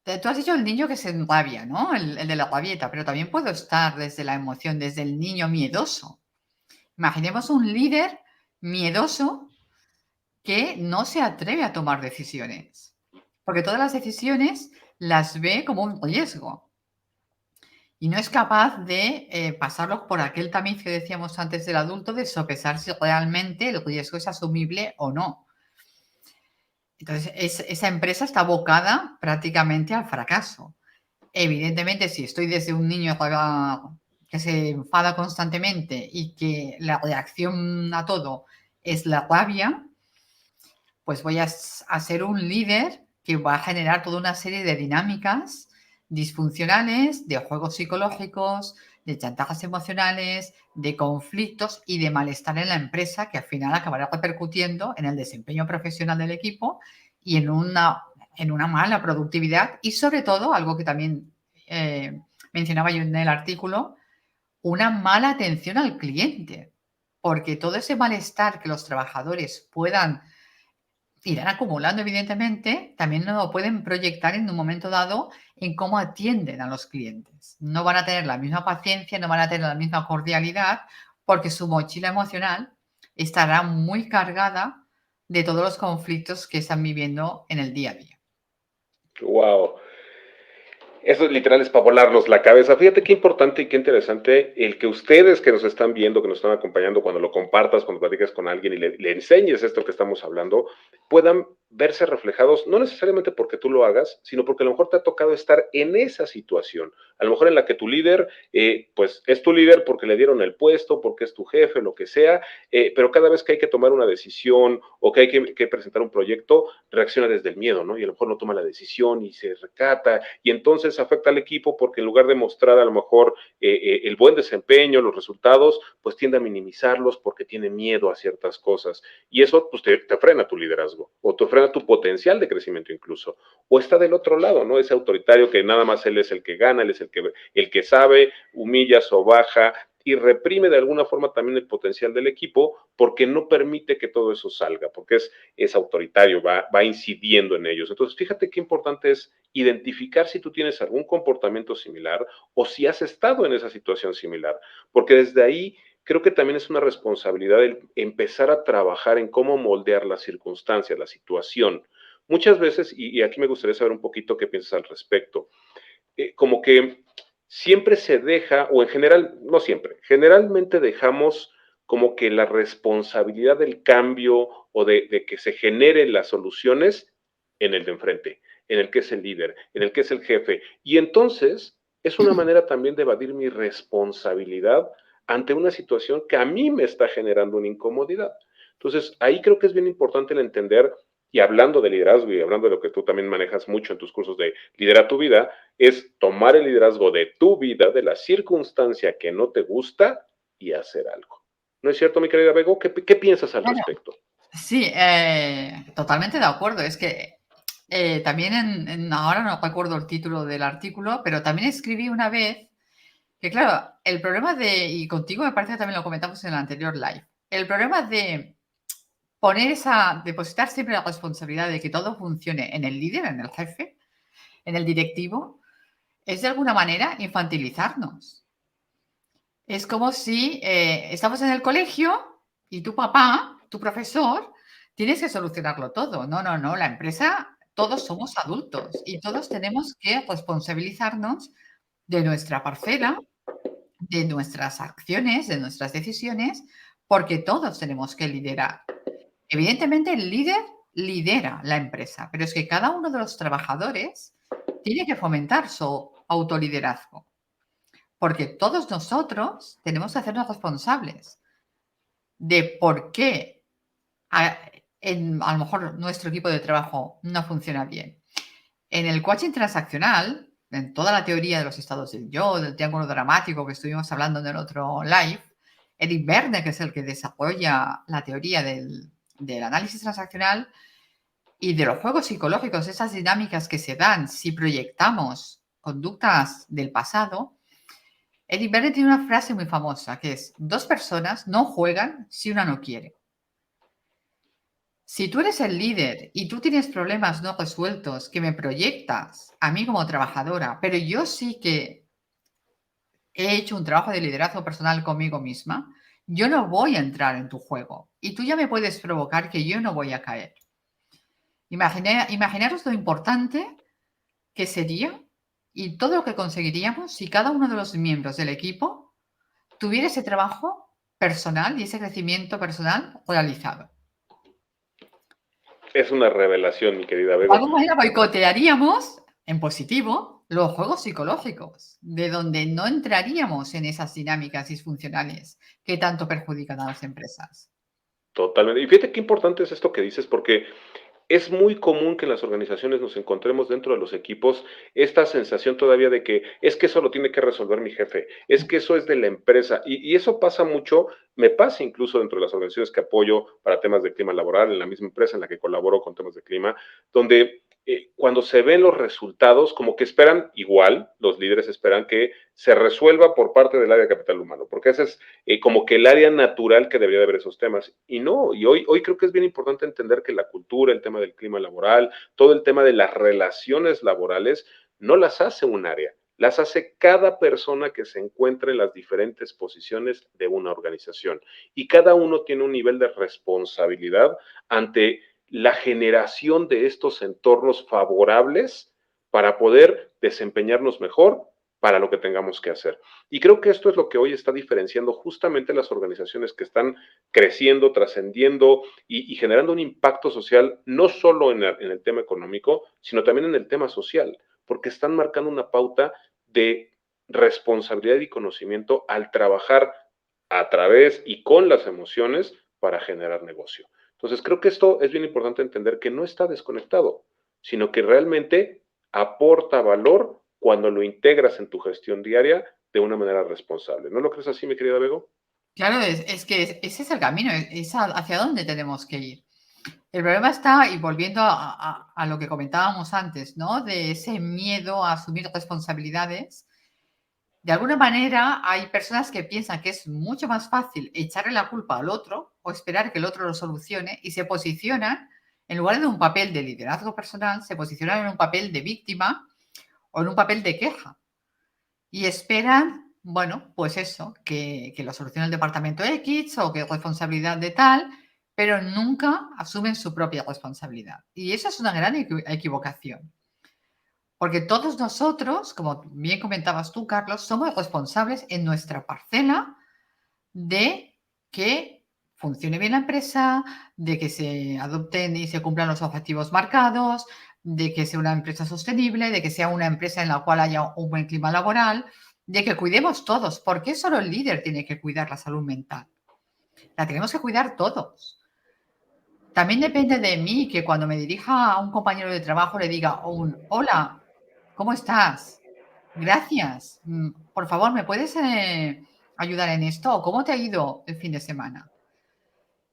B: tú has dicho el niño que se enrabia, ¿no? El de la rabieta, pero también puedo estar desde la emoción, desde el niño miedoso. Imaginemos un líder miedoso que no se atreve a tomar decisiones, porque todas las decisiones las ve como un riesgo y no es capaz de pasarlos por aquel tamiz que decíamos antes del adulto de sopesar si realmente el riesgo es asumible o no. Entonces, esa empresa está abocada prácticamente al fracaso. Evidentemente, si estoy desde un niño que se enfada constantemente y que la reacción a todo es la rabia, pues voy a ser un líder que va a generar toda una serie de dinámicas disfuncionales, de juegos psicológicos, de chantajes emocionales, de conflictos y de malestar en la empresa que al final acabará repercutiendo en el desempeño profesional del equipo y en una mala productividad y sobre todo, algo que también mencionaba yo en el artículo, una mala atención al cliente, porque todo ese malestar que los trabajadores puedan irán acumulando, evidentemente, también lo pueden proyectar en un momento dado en cómo atienden a los clientes. No van a tener la misma paciencia, no van a tener la misma cordialidad, porque su mochila emocional estará muy cargada de todos los conflictos que están viviendo en el día a día.
A: Wow. Eso literal es para volarnos la cabeza. Fíjate qué importante y qué interesante el que ustedes que nos están viendo, que nos están acompañando, cuando lo compartas, cuando platiques con alguien y le enseñes esto que estamos hablando, puedan verse reflejados, no necesariamente porque tú lo hagas, sino porque a lo mejor te ha tocado estar en esa situación. A lo mejor en la que tu líder, pues es tu líder porque le dieron el puesto, porque es tu jefe, lo que sea, pero cada vez que hay que tomar una decisión o que hay que presentar un proyecto, reacciona desde el miedo, ¿no? Y a lo mejor no toma la decisión y se recata y entonces afecta al equipo porque en lugar de mostrar a lo mejor el buen desempeño, los resultados, pues tiende a minimizarlos porque tiene miedo a ciertas cosas y eso pues te frena tu liderazgo o te frena tu potencial de crecimiento incluso. O está del otro lado, ¿no? Ese autoritario que nada más él es el que gana, él es el que sabe, humilla, sobaja, y reprime de alguna forma también el potencial del equipo porque no permite que todo eso salga, porque es autoritario, va incidiendo en ellos. Entonces, fíjate qué importante es identificar si tú tienes algún comportamiento similar o si has estado en esa situación similar, porque desde ahí creo que también es una responsabilidad el empezar a trabajar en cómo moldear las circunstancias, la situación. Muchas veces, y aquí me gustaría saber un poquito qué piensas al respecto, como que siempre se deja, o en general, no siempre, generalmente dejamos como que la responsabilidad del cambio o de que se generen las soluciones en el de enfrente, en el que es el líder, en el que es el jefe. Y entonces es una manera también de evadir mi responsabilidad ante una situación que a mí me está generando una incomodidad. Entonces, ahí creo que es bien importante el entender, y hablando de liderazgo y hablando de lo que tú también manejas mucho en tus cursos de Lidera tu vida, es tomar el liderazgo de tu vida, de la circunstancia que no te gusta y hacer algo. ¿No es cierto, mi querida Bego? ¿Qué piensas al
B: Claro,
A: respecto?
B: sí, totalmente de acuerdo. Es que también ahora no recuerdo el título del artículo, pero también escribí una vez que, claro, el problema y contigo me parece que también lo comentamos en el anterior live, el problema de depositar siempre la responsabilidad de que todo funcione en el líder, en el jefe, en el directivo, es de alguna manera infantilizarnos. Es como si estamos en el colegio y tu papá, tu profesor, tienes que solucionarlo todo. No, no, no, la empresa, todos somos adultos y todos tenemos que responsabilizarnos de nuestra parcela, de nuestras acciones, de nuestras decisiones, porque todos tenemos que liderar. Evidentemente, el líder lidera la empresa, pero es que cada uno de los trabajadores tiene que fomentar su autoliderazgo, porque todos nosotros tenemos que hacernos responsables de por qué a, a lo mejor nuestro equipo de trabajo no funciona bien. En el coaching transaccional, en toda la teoría de los estados del yo, del triángulo dramático que estuvimos hablando en el otro live, Eric Berne, que es el que desarrolla la teoría del análisis transaccional y de los juegos psicológicos, esas dinámicas que se dan si proyectamos conductas del pasado, Eric Berne tiene una frase muy famosa que es: dos personas no juegan si una no quiere. Si tú eres el líder y tú tienes problemas no resueltos que me proyectas a mí como trabajadora, pero yo sí que he hecho un trabajo de liderazgo personal conmigo misma, yo no voy a entrar en tu juego y tú ya me puedes provocar que yo no voy a caer. Imaginaros lo importante que sería y todo lo que conseguiríamos si cada uno de los miembros del equipo tuviera ese trabajo personal y ese crecimiento personal realizado.
A: Es una revelación, mi querida
B: De
A: Bego.
B: alguna manera boicotearíamos, en positivo, los juegos psicológicos, de donde no entraríamos en esas dinámicas disfuncionales que tanto perjudican a las empresas.
A: Totalmente. Y fíjate qué importante es esto que dices, porque es muy común que en las organizaciones nos encontremos dentro de los equipos esta sensación todavía de que es que eso lo tiene que resolver mi jefe, es que eso es de la empresa. Y eso pasa mucho, me pasa incluso dentro de las organizaciones que apoyo para temas de clima laboral, en la misma empresa en la que colaboro con temas de clima, donde cuando se ven los resultados, como que esperan igual, los líderes esperan que se resuelva por parte del área de capital humano, porque ese es como que el área natural que debería de ver esos temas. Y no, y hoy creo que es bien importante entender que la cultura, el tema del clima laboral, todo el tema de las relaciones laborales, no las hace un área, las hace cada persona que se encuentra en las diferentes posiciones de una organización. Y cada uno tiene un nivel de responsabilidad ante la generación de estos entornos favorables para poder desempeñarnos mejor para lo que tengamos que hacer. Y creo que esto es lo que hoy está diferenciando justamente las organizaciones que están creciendo, trascendiendo y generando un impacto social, no solo en el tema económico, sino también en el tema social, porque están marcando una pauta de responsabilidad y conocimiento al trabajar a través y con las emociones para generar negocio. Entonces, creo que esto es bien importante entender que no está desconectado, sino que realmente aporta valor cuando lo integras en tu gestión diaria de una manera responsable. ¿No lo crees así, mi querida Bego?
B: Claro, es que ese es el camino, es hacia dónde tenemos que ir. El problema está, y volviendo a lo que comentábamos antes, ¿no? De ese miedo a asumir responsabilidades. De alguna manera, hay personas que piensan que es mucho más fácil echarle la culpa al otro o esperar que el otro lo solucione y se posicionan, en lugar de un papel de liderazgo personal, se posicionan en un papel de víctima o en un papel de queja y esperan bueno, pues eso, que lo soluciona el departamento X o que es responsabilidad de tal, pero nunca asumen su propia responsabilidad. Y eso es una gran equivocación. Porque todos nosotros, como bien comentabas tú, Carlos, somos responsables en nuestra parcela de que funcione bien la empresa, de que se adopten y se cumplan los objetivos marcados, de que sea una empresa sostenible, de que sea una empresa en la cual haya un buen clima laboral, de que cuidemos todos. ¿Por qué solo el líder tiene que cuidar la salud mental? La tenemos que cuidar todos. También depende de mí que cuando me dirija a un compañero de trabajo le diga un hola, ¿cómo estás? Gracias. Por favor, ¿me puedes ayudar en esto? ¿O cómo te ha ido el fin de semana?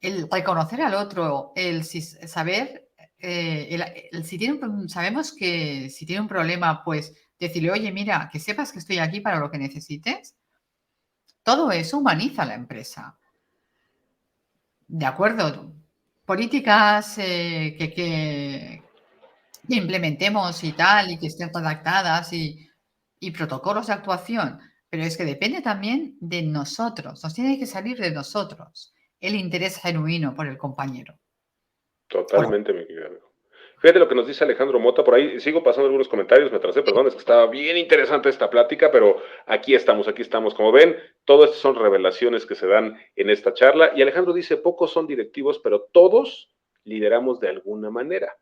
B: El reconocer al otro, el saber, si tiene sabemos que si tiene un problema, pues decirle, oye, mira, que sepas que estoy aquí para lo que necesites. Todo eso humaniza la empresa. De acuerdo. Políticas que implementemos y tal, y que estén redactadas y protocolos de actuación, pero es que depende también de nosotros, nos tiene que salir de nosotros el interés genuino por el compañero. Bueno,
A: Totalmente, mi querido amigo. Fíjate lo que nos dice Alejandro Mota por ahí. Sigo pasando algunos comentarios, me atrasé, perdón, es que estaba bien interesante esta plática, pero aquí estamos, aquí estamos. Como ven, todo esto son revelaciones que se dan en esta charla. Y Alejandro dice, pocos son directivos, pero todos lideramos de alguna manera,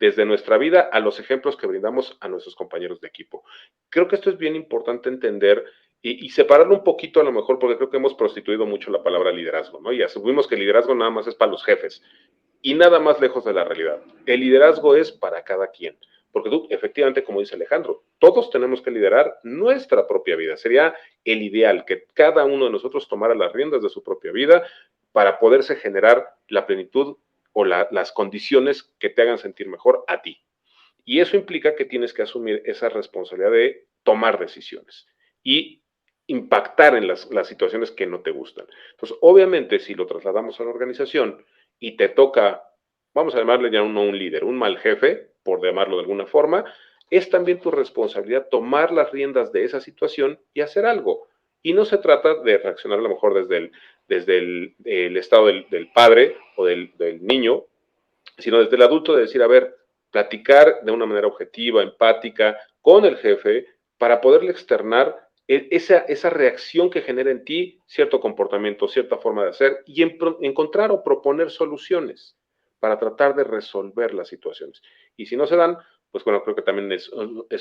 A: desde nuestra vida a los ejemplos que brindamos a nuestros compañeros de equipo. Creo que esto es bien importante entender y separarlo un poquito a lo mejor, porque creo que hemos prostituido mucho la palabra liderazgo, ¿no? Y asumimos que el liderazgo nada más es para los jefes y nada más lejos de la realidad. El liderazgo es para cada quien. Porque tú, efectivamente, como dice Alejandro, todos tenemos que liderar nuestra propia vida. Sería el ideal que cada uno de nosotros tomara las riendas de su propia vida para poderse generar la plenitud o las condiciones que te hagan sentir mejor a ti. Y eso implica que tienes que asumir esa responsabilidad de tomar decisiones y impactar en las situaciones que no te gustan. Entonces, obviamente, si lo trasladamos a la organización y te toca, vamos a llamarle ya no un líder, un mal jefe, por llamarlo de alguna forma, es también tu responsabilidad tomar las riendas de esa situación y hacer algo. Y no se trata de reaccionar a lo mejor desde el estado del padre o del niño, sino desde el adulto de decir, a ver, platicar de una manera objetiva, empática, con el jefe, para poderle externar esa reacción que genera en ti cierto comportamiento, cierta forma de hacer, y encontrar o proponer soluciones para tratar de resolver las situaciones. Y si no se dan, pues bueno, creo que también es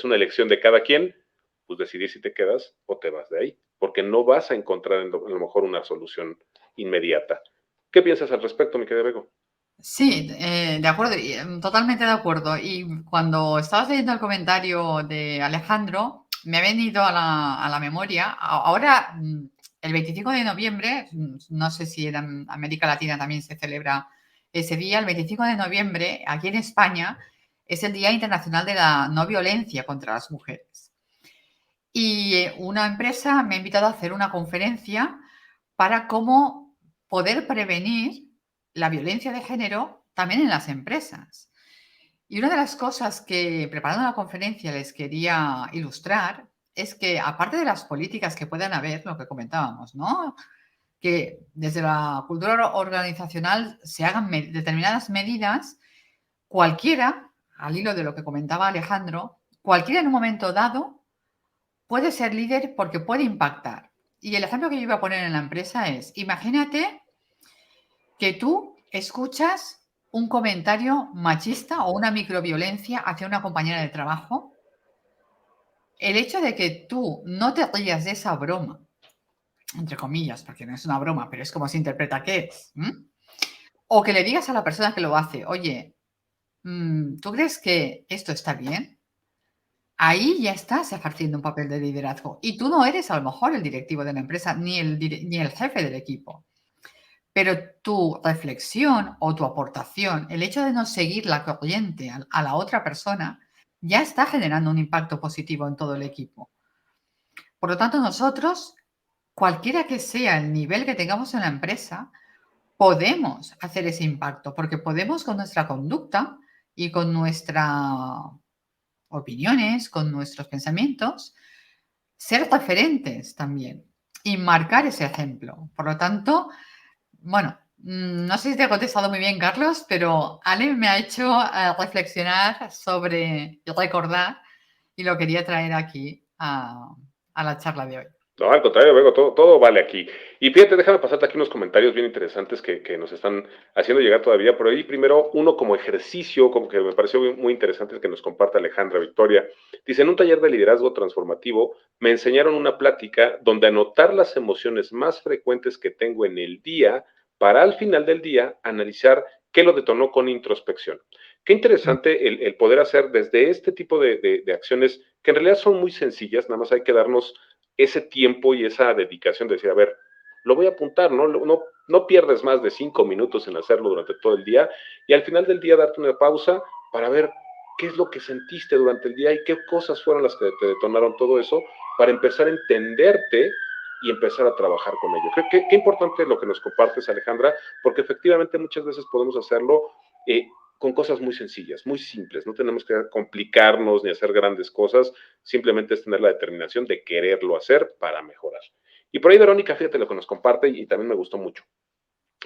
A: una elección de cada quien, pues decidir si te quedas o te vas de ahí, porque no vas a encontrar a lo mejor una solución inmediata. ¿Qué piensas al respecto, mi querido Bego?
B: sí, de acuerdo, y, totalmente de acuerdo. Y cuando estabas leyendo el comentario de Alejandro, me ha venido a la memoria, ahora, el 25 de noviembre, no sé si en América Latina también se celebra ese día, el 25 de noviembre, aquí en España, es el Día Internacional de la No Violencia contra las Mujeres. Y una empresa me ha invitado a hacer una conferencia para cómo poder prevenir la violencia de género también en las empresas. Y una de las cosas que preparando la conferencia les quería ilustrar es que aparte de las políticas que puedan haber, lo que comentábamos, ¿no? Que desde la cultura organizacional se hagan determinadas medidas, cualquiera, al hilo de lo que comentaba Alejandro, cualquiera en un momento dado puede ser líder porque puede impactar. Y el ejemplo que yo iba a poner en la empresa es, imagínate que tú escuchas un comentario machista o una microviolencia hacia una compañera de trabajo. El hecho de que tú no te rías de esa broma, entre comillas, porque no es una broma, pero es como se interpreta que es, o que le digas a la persona que lo hace, oye, ¿tú crees que esto está bien? Ahí ya estás ejerciendo un papel de liderazgo y tú no eres a lo mejor el directivo de la empresa ni ni el jefe del equipo. Pero tu reflexión o tu aportación, el hecho de no seguir la corriente a la otra persona, ya está generando un impacto positivo en todo el equipo. Por lo tanto, nosotros, cualquiera que sea el nivel que tengamos en la empresa, podemos hacer ese impacto, porque podemos con nuestra conducta y con nuestras opiniones, con nuestros pensamientos, ser referentes también y marcar ese ejemplo. Por lo tanto, bueno, no sé si te he contestado muy bien, Carlos, pero Ale me ha hecho reflexionar sobre y recordar y lo quería traer aquí a la charla de hoy.
A: No, al contrario, Bego, todo vale aquí. Y fíjate, déjame pasarte aquí unos comentarios bien interesantes que nos están haciendo llegar todavía. Pero ahí primero, uno como ejercicio, como que me pareció muy interesante el que nos comparte Alejandra Victoria. Dice, en un taller de liderazgo transformativo me enseñaron una plática donde anotar las emociones más frecuentes que tengo en el día para al final del día analizar qué lo detonó con introspección. Qué interesante el poder hacer desde este tipo de acciones que en realidad son muy sencillas, nada más hay que darnos ese tiempo y esa dedicación de decir, a ver, lo voy a apuntar, no pierdes más de 5 minutos en hacerlo durante todo el día y al final del día darte una pausa para ver qué es lo que sentiste durante el día y qué cosas fueron las que te detonaron todo eso para empezar a entenderte y empezar a trabajar con ello. Qué importante lo que nos compartes, Alejandra, porque efectivamente muchas veces podemos hacerlo con cosas muy sencillas, muy simples. No tenemos que complicarnos ni hacer grandes cosas, simplemente es tener la determinación de quererlo hacer para mejorar. Y por ahí Verónica, fíjate lo que nos comparte y también me gustó mucho.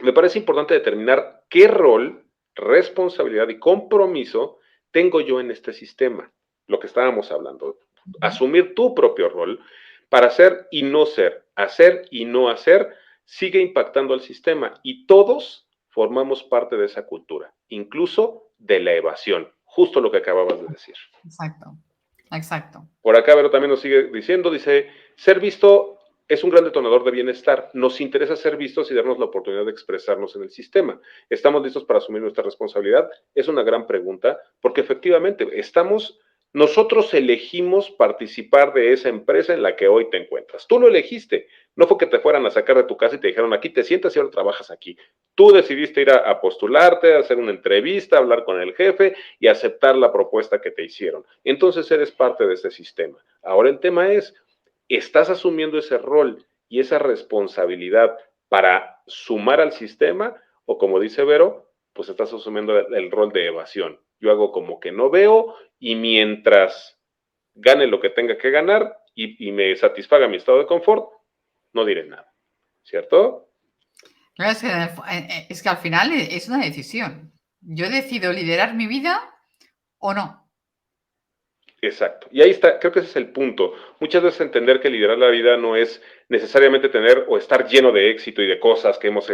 A: Me parece importante determinar qué rol, responsabilidad y compromiso tengo yo en este sistema, lo que estábamos hablando. Asumir tu propio rol para hacer y no hacer, sigue impactando al sistema y todos formamos parte de esa cultura, incluso de la evasión, justo lo que acababas de decir.
B: Exacto, exacto.
A: Por acá, Vero también nos sigue diciendo, dice, ser visto es un gran detonador de bienestar. Nos interesa ser vistos y darnos la oportunidad de expresarnos en el sistema. ¿Estamos listos para asumir nuestra responsabilidad? Es una gran pregunta, porque efectivamente nosotros elegimos participar de esa empresa en la que hoy te encuentras. Tú lo elegiste. No fue que te fueran a sacar de tu casa y te dijeron, aquí te sientas y ahora trabajas aquí. Tú decidiste ir a postularte, a hacer una entrevista, a hablar con el jefe y aceptar la propuesta que te hicieron. Entonces eres parte de ese sistema. Ahora el tema es, ¿estás asumiendo ese rol y esa responsabilidad para sumar al sistema? O como dice Vero, pues estás asumiendo el rol de evasión. Yo hago como que no veo y mientras gane lo que tenga que ganar y me satisfaga mi estado de confort, no diré nada. ¿Cierto?
B: Claro, es que al final es una decisión. Yo decido liderar mi vida o no.
A: Exacto. Y ahí está, creo que ese es el punto. Muchas veces entender que liderar la vida no es necesariamente tener o estar lleno de éxito y de cosas que hemos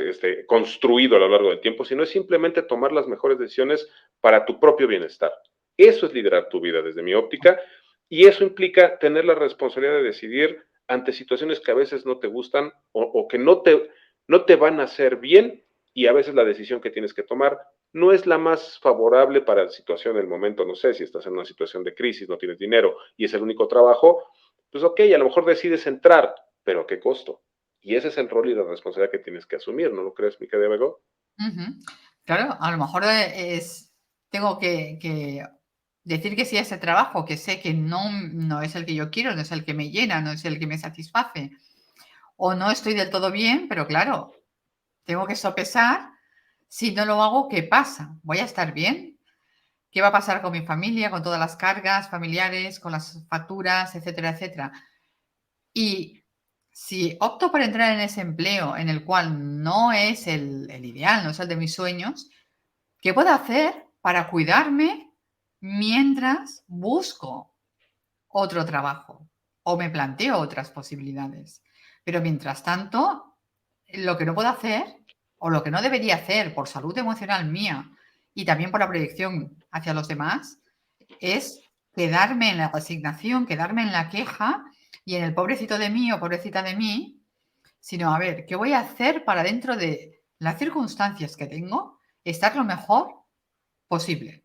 A: construido a lo largo del tiempo, sino es simplemente tomar las mejores decisiones para tu propio bienestar. Eso es liderar tu vida desde mi óptica y eso implica tener la responsabilidad de decidir ante situaciones que a veces no te gustan o que no te van a hacer bien y a veces la decisión que tienes que tomar no es la más favorable para la situación del momento. No sé, si estás en una situación de crisis, no tienes dinero y es el único trabajo, pues ok, a lo mejor decides entrar, pero ¿a qué costo? Y ese es el rol y la responsabilidad que tienes que asumir, ¿no lo crees, mi querida Bego?
B: Ujú. Claro, a lo mejor tengo que decir que sí a ese trabajo, que sé que no es el que yo quiero, no es el que me llena, no es el que me satisface, o no estoy del todo bien, pero claro, tengo que sopesar, si no lo hago, ¿qué pasa? ¿Voy a estar bien? ¿Qué va a pasar con mi familia, con todas las cargas familiares, con las facturas, etcétera, etcétera? Y si opto por entrar en ese empleo en el cual no es el ideal, no es el de mis sueños, ¿qué puedo hacer para cuidarme mientras busco otro trabajo o me planteo otras posibilidades? Pero mientras tanto, lo que no puedo hacer o lo que no debería hacer por salud emocional mía y también por la proyección hacia los demás es quedarme en la resignación, quedarme en la queja y en el pobrecito de mí o pobrecita de mí, sino a ver, ¿qué voy a hacer para dentro de las circunstancias que tengo estar lo mejor posible?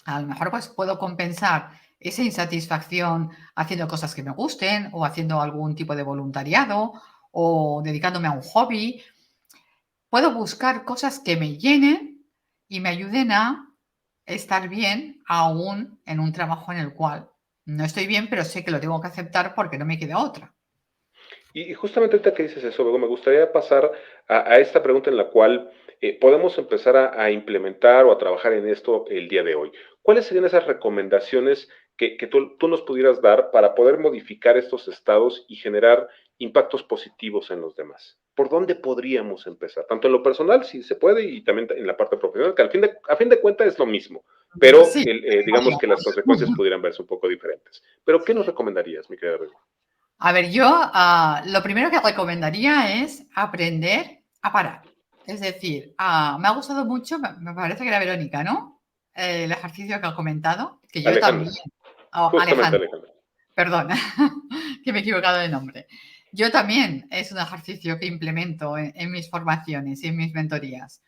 B: A lo mejor pues puedo compensar esa insatisfacción haciendo cosas que me gusten o haciendo algún tipo de voluntariado o dedicándome a un hobby. Puedo buscar cosas que me llenen y me ayuden a estar bien aún en un trabajo en el cual no estoy bien, pero sé que lo tengo que aceptar porque no me queda otra.
A: Y justamente ahorita que dices eso, luego me gustaría pasar a esta pregunta en la cual podemos empezar a implementar o a trabajar en esto el día de hoy. ¿Cuáles serían esas recomendaciones que tú nos pudieras dar para poder modificar estos estados y generar impactos positivos en los demás? ¿Por dónde podríamos empezar? Tanto en lo personal, si se puede, y también en la parte profesional, que a fin de cuentas es lo mismo, pero
B: Sí,
A: digamos que las consecuencias pudieran verse un poco diferentes. Pero, ¿qué nos recomendarías, mi querida Rego?
B: a ver, yo lo primero que recomendaría es aprender a parar. Es decir, me ha gustado mucho, me parece que era Verónica, ¿no? El ejercicio que ha comentado, que yo también,
A: Alejandra, justamente
B: Alejandra,
A: Alejandra.
B: perdón, que me he equivocado de nombre. Yo también es un ejercicio que implemento en mis formaciones y en mis mentorías.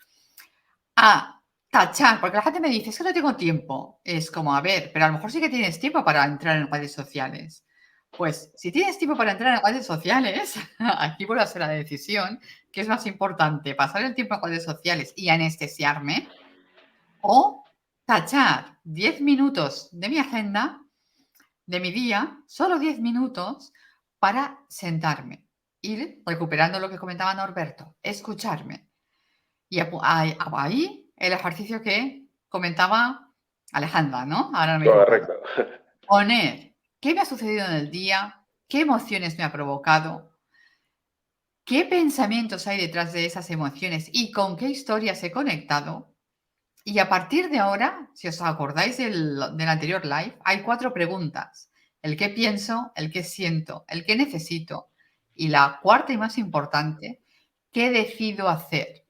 B: A tachar, porque la gente me dice, es que no tengo tiempo. Es como, a ver, pero a lo mejor sí que tienes tiempo para entrar en redes sociales. Pues si tienes tiempo para entrar en redes sociales, aquí vuelvo a hacer la decisión, ¿qué es más importante? ¿Pasar el tiempo en redes sociales y anestesiarme? ¿O tachar 10 minutos de mi agenda, de mi día, solo 10 minutos, para sentarme? Ir recuperando lo que comentaba Norberto, escucharme. Y ahí el ejercicio que comentaba Alejandra, ¿no? Ahora no me he equivocado.
A: Correcto.
B: Poner qué me ha sucedido en el día, qué emociones me ha provocado, qué pensamientos hay detrás de esas emociones y con qué historias he conectado. Y a partir de ahora, si os acordáis del anterior live, hay 4 preguntas. El qué pienso, el qué siento, el qué necesito y la cuarta y más importante, ¿qué decido hacer?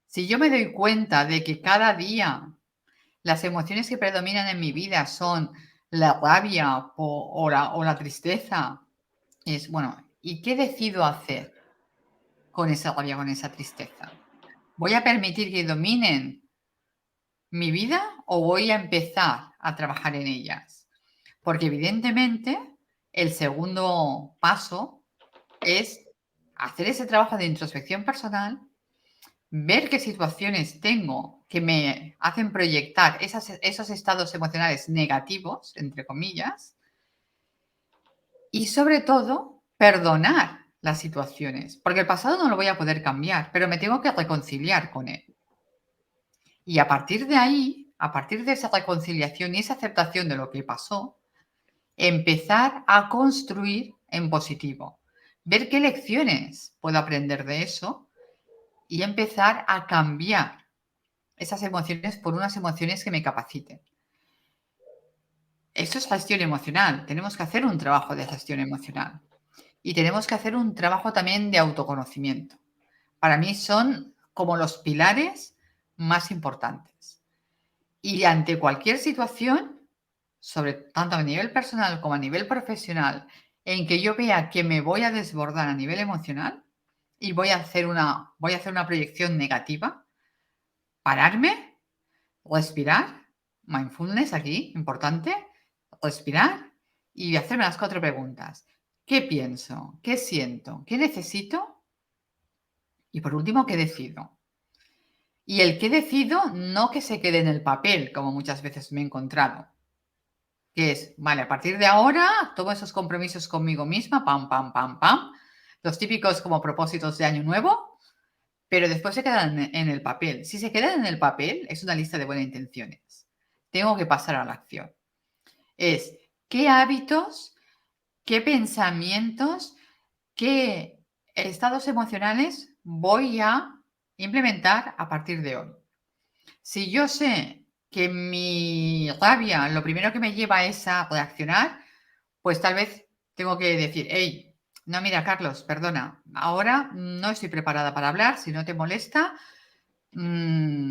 B: Si yo me doy cuenta de que cada día las emociones que predominan en mi vida son la rabia o la tristeza, es bueno, ¿y qué decido hacer con esa rabia, con esa tristeza? ¿Voy a permitir que dominen mi vida o voy a empezar a trabajar en ellas? Porque evidentemente el segundo paso es hacer ese trabajo de introspección personal, ver qué situaciones tengo que me hacen proyectar esos estados emocionales negativos, entre comillas, y sobre todo, perdonar las situaciones, porque el pasado no lo voy a poder cambiar, pero me tengo que reconciliar con él. Y a partir de ahí, a partir de esa reconciliación y esa aceptación de lo que pasó, empezar a construir en positivo, ver qué lecciones puedo aprender de eso y empezar a cambiar esas emociones por unas emociones que me capaciten. Eso es gestión emocional. Tenemos que hacer un trabajo de gestión emocional y tenemos que hacer un trabajo también de autoconocimiento. Para mí son como los pilares más importantes. Y ante cualquier situación, sobre tanto a nivel personal como a nivel profesional, en que yo vea que me voy a desbordar a nivel emocional y voy a hacer una proyección negativa, pararme, respirar, mindfulness aquí, importante, respirar y hacerme las 4 preguntas. ¿Qué pienso? ¿Qué siento? ¿Qué necesito? Y por último, ¿qué decido? Y el qué decido no que se quede en el papel, como muchas veces me he encontrado, que es, vale, a partir de ahora tomo esos compromisos conmigo misma, pam, pam, pam, pam, los típicos como propósitos de año nuevo, pero después se quedan en el papel. Si se quedan en el papel, es una lista de buenas intenciones. Tengo que pasar a la acción. Es qué hábitos, qué pensamientos, qué estados emocionales voy a implementar a partir de hoy. Si yo sé que mi rabia lo primero que me lleva es a reaccionar, pues tal vez tengo que decir, hey, no, mira, Carlos, perdona, ahora no estoy preparada para hablar, si no te molesta,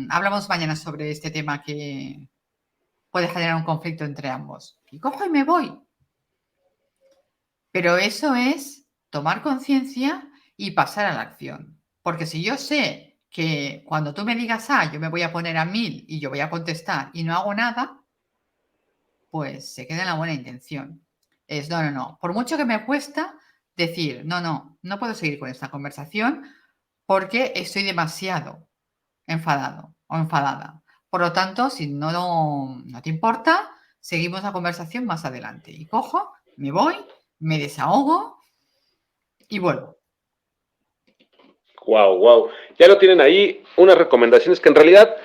B: hablamos mañana sobre este tema que puede generar un conflicto entre ambos. Y cojo y me voy. Pero eso es tomar conciencia y pasar a la acción. Porque si yo sé que cuando tú me digas A, yo me voy a poner a 1000 y yo voy a contestar y no hago nada, pues se queda en la buena intención. Es no, no, no. Por mucho que me cuesta decir, no, no, no puedo seguir con esta conversación porque estoy demasiado enfadado o enfadada. Por lo tanto, si no te importa, seguimos la conversación más adelante. Y cojo, me voy, me desahogo y vuelvo.
A: Wow, wow. Ya lo tienen ahí, unas recomendaciones que en realidad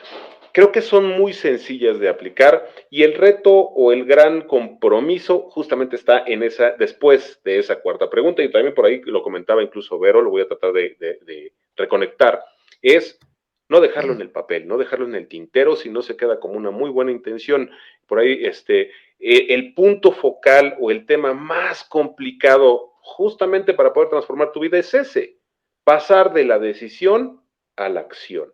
A: creo que son muy sencillas de aplicar y el reto o el gran compromiso justamente está en esa, después de esa cuarta pregunta, y también por ahí lo comentaba incluso Vero, lo voy a tratar de reconectar, es no dejarlo en
B: Sí.
A: el papel, no dejarlo en el tintero, si no se queda como una muy buena intención. Por ahí, el punto focal o el tema más complicado justamente para poder transformar tu vida es ese, pasar de la decisión a la acción.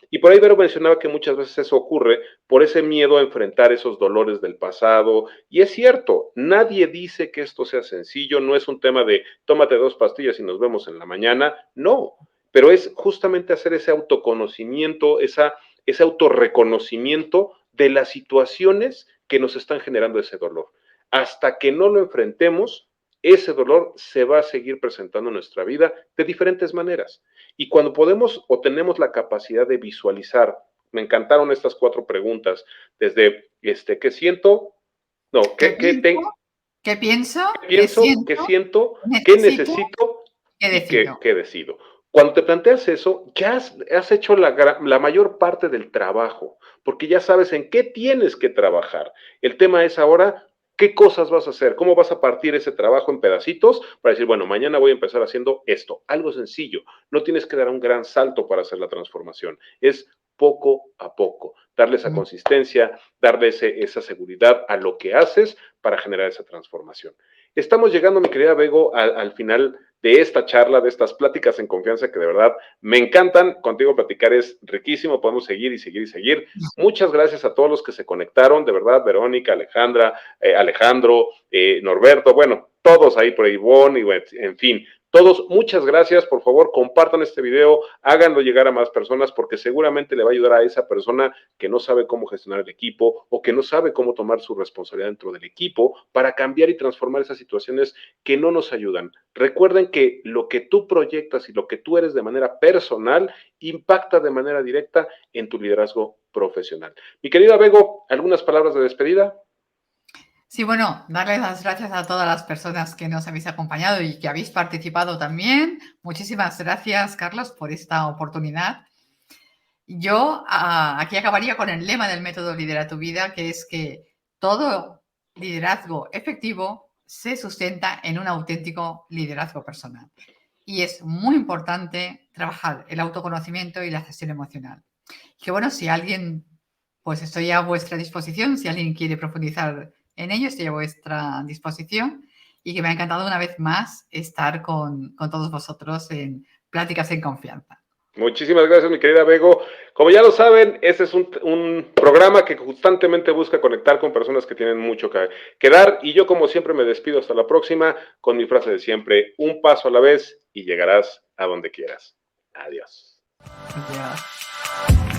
A: Y por ahí Vero mencionaba que muchas veces eso ocurre por ese miedo a enfrentar esos dolores del pasado. Y es cierto, nadie dice que esto sea sencillo, no es un tema de tómate 2 pastillas y nos vemos en la mañana, no, pero es justamente hacer ese autoconocimiento, ese autorreconocimiento de las situaciones que nos están generando ese dolor. Hasta que no lo enfrentemos, ese dolor se va a seguir presentando en nuestra vida de diferentes maneras. Y cuando podemos o tenemos la capacidad de visualizar, me encantaron estas 4 preguntas, desde ¿qué siento? No,
B: ¿Qué
A: ¿qué
B: pienso?
A: tengo?
B: ¿Qué pienso?
A: ¿Qué
B: ¿Qué
A: pienso? ¿Qué
B: siento?
A: siento? ¿Qué
B: ¿Necesito?
A: necesito?
B: ¿Qué
A: ¿Y
B: decido?
A: qué decido? Cuando te planteas eso, ya has hecho la mayor parte del trabajo, porque ya sabes en qué tienes que trabajar. El tema es ahora, ¿qué cosas vas a hacer? ¿Cómo vas a partir ese trabajo en pedacitos para decir, bueno, mañana voy a empezar haciendo esto? Algo sencillo. No tienes que dar un gran salto para hacer la transformación. Es poco a poco, darle esa
B: Mm.
A: consistencia, darle esa seguridad a lo que haces para generar esa transformación. Estamos llegando, mi querida Bego, al final de esta charla, de estas pláticas en confianza que de verdad me encantan. Contigo platicar es riquísimo, podemos seguir y seguir y seguir. Muchas gracias a todos los que se conectaron, de verdad, Verónica, Alejandra, Alejandro, Norberto, bueno, todos ahí por ahí, Ivonne, y en fin. Todos, muchas gracias. Por favor, compartan este video, háganlo llegar a más personas porque seguramente le va a ayudar a esa persona que no sabe cómo gestionar el equipo o que no sabe cómo tomar su responsabilidad dentro del equipo para cambiar y transformar esas situaciones que no nos ayudan. Recuerden que lo que tú proyectas y lo que tú eres de manera personal impacta de manera directa en tu liderazgo profesional. Mi querida Bego, ¿algunas palabras de despedida?
B: Sí, bueno, darles las gracias a todas las personas que nos habéis acompañado y que habéis participado también. Muchísimas gracias, Carlos, por esta oportunidad. Yo aquí acabaría con el lema del método Lidera tu Vida, que es que todo liderazgo efectivo se sustenta en un auténtico liderazgo personal. Y es muy importante trabajar el autoconocimiento y la gestión emocional. Que bueno, si alguien, pues estoy a vuestra disposición, si alguien quiere profundizar en ello, estoy a vuestra disposición y que me ha encantado una vez más estar con todos vosotros en Pláticas en Confianza.
A: Muchísimas gracias, mi querida Bego. Como ya lo saben, este es un programa que constantemente busca conectar con personas que tienen mucho que dar. Y yo, como siempre, me despido hasta la próxima con mi frase de siempre: un paso a la vez y llegarás a donde quieras. Adiós.
B: Adiós.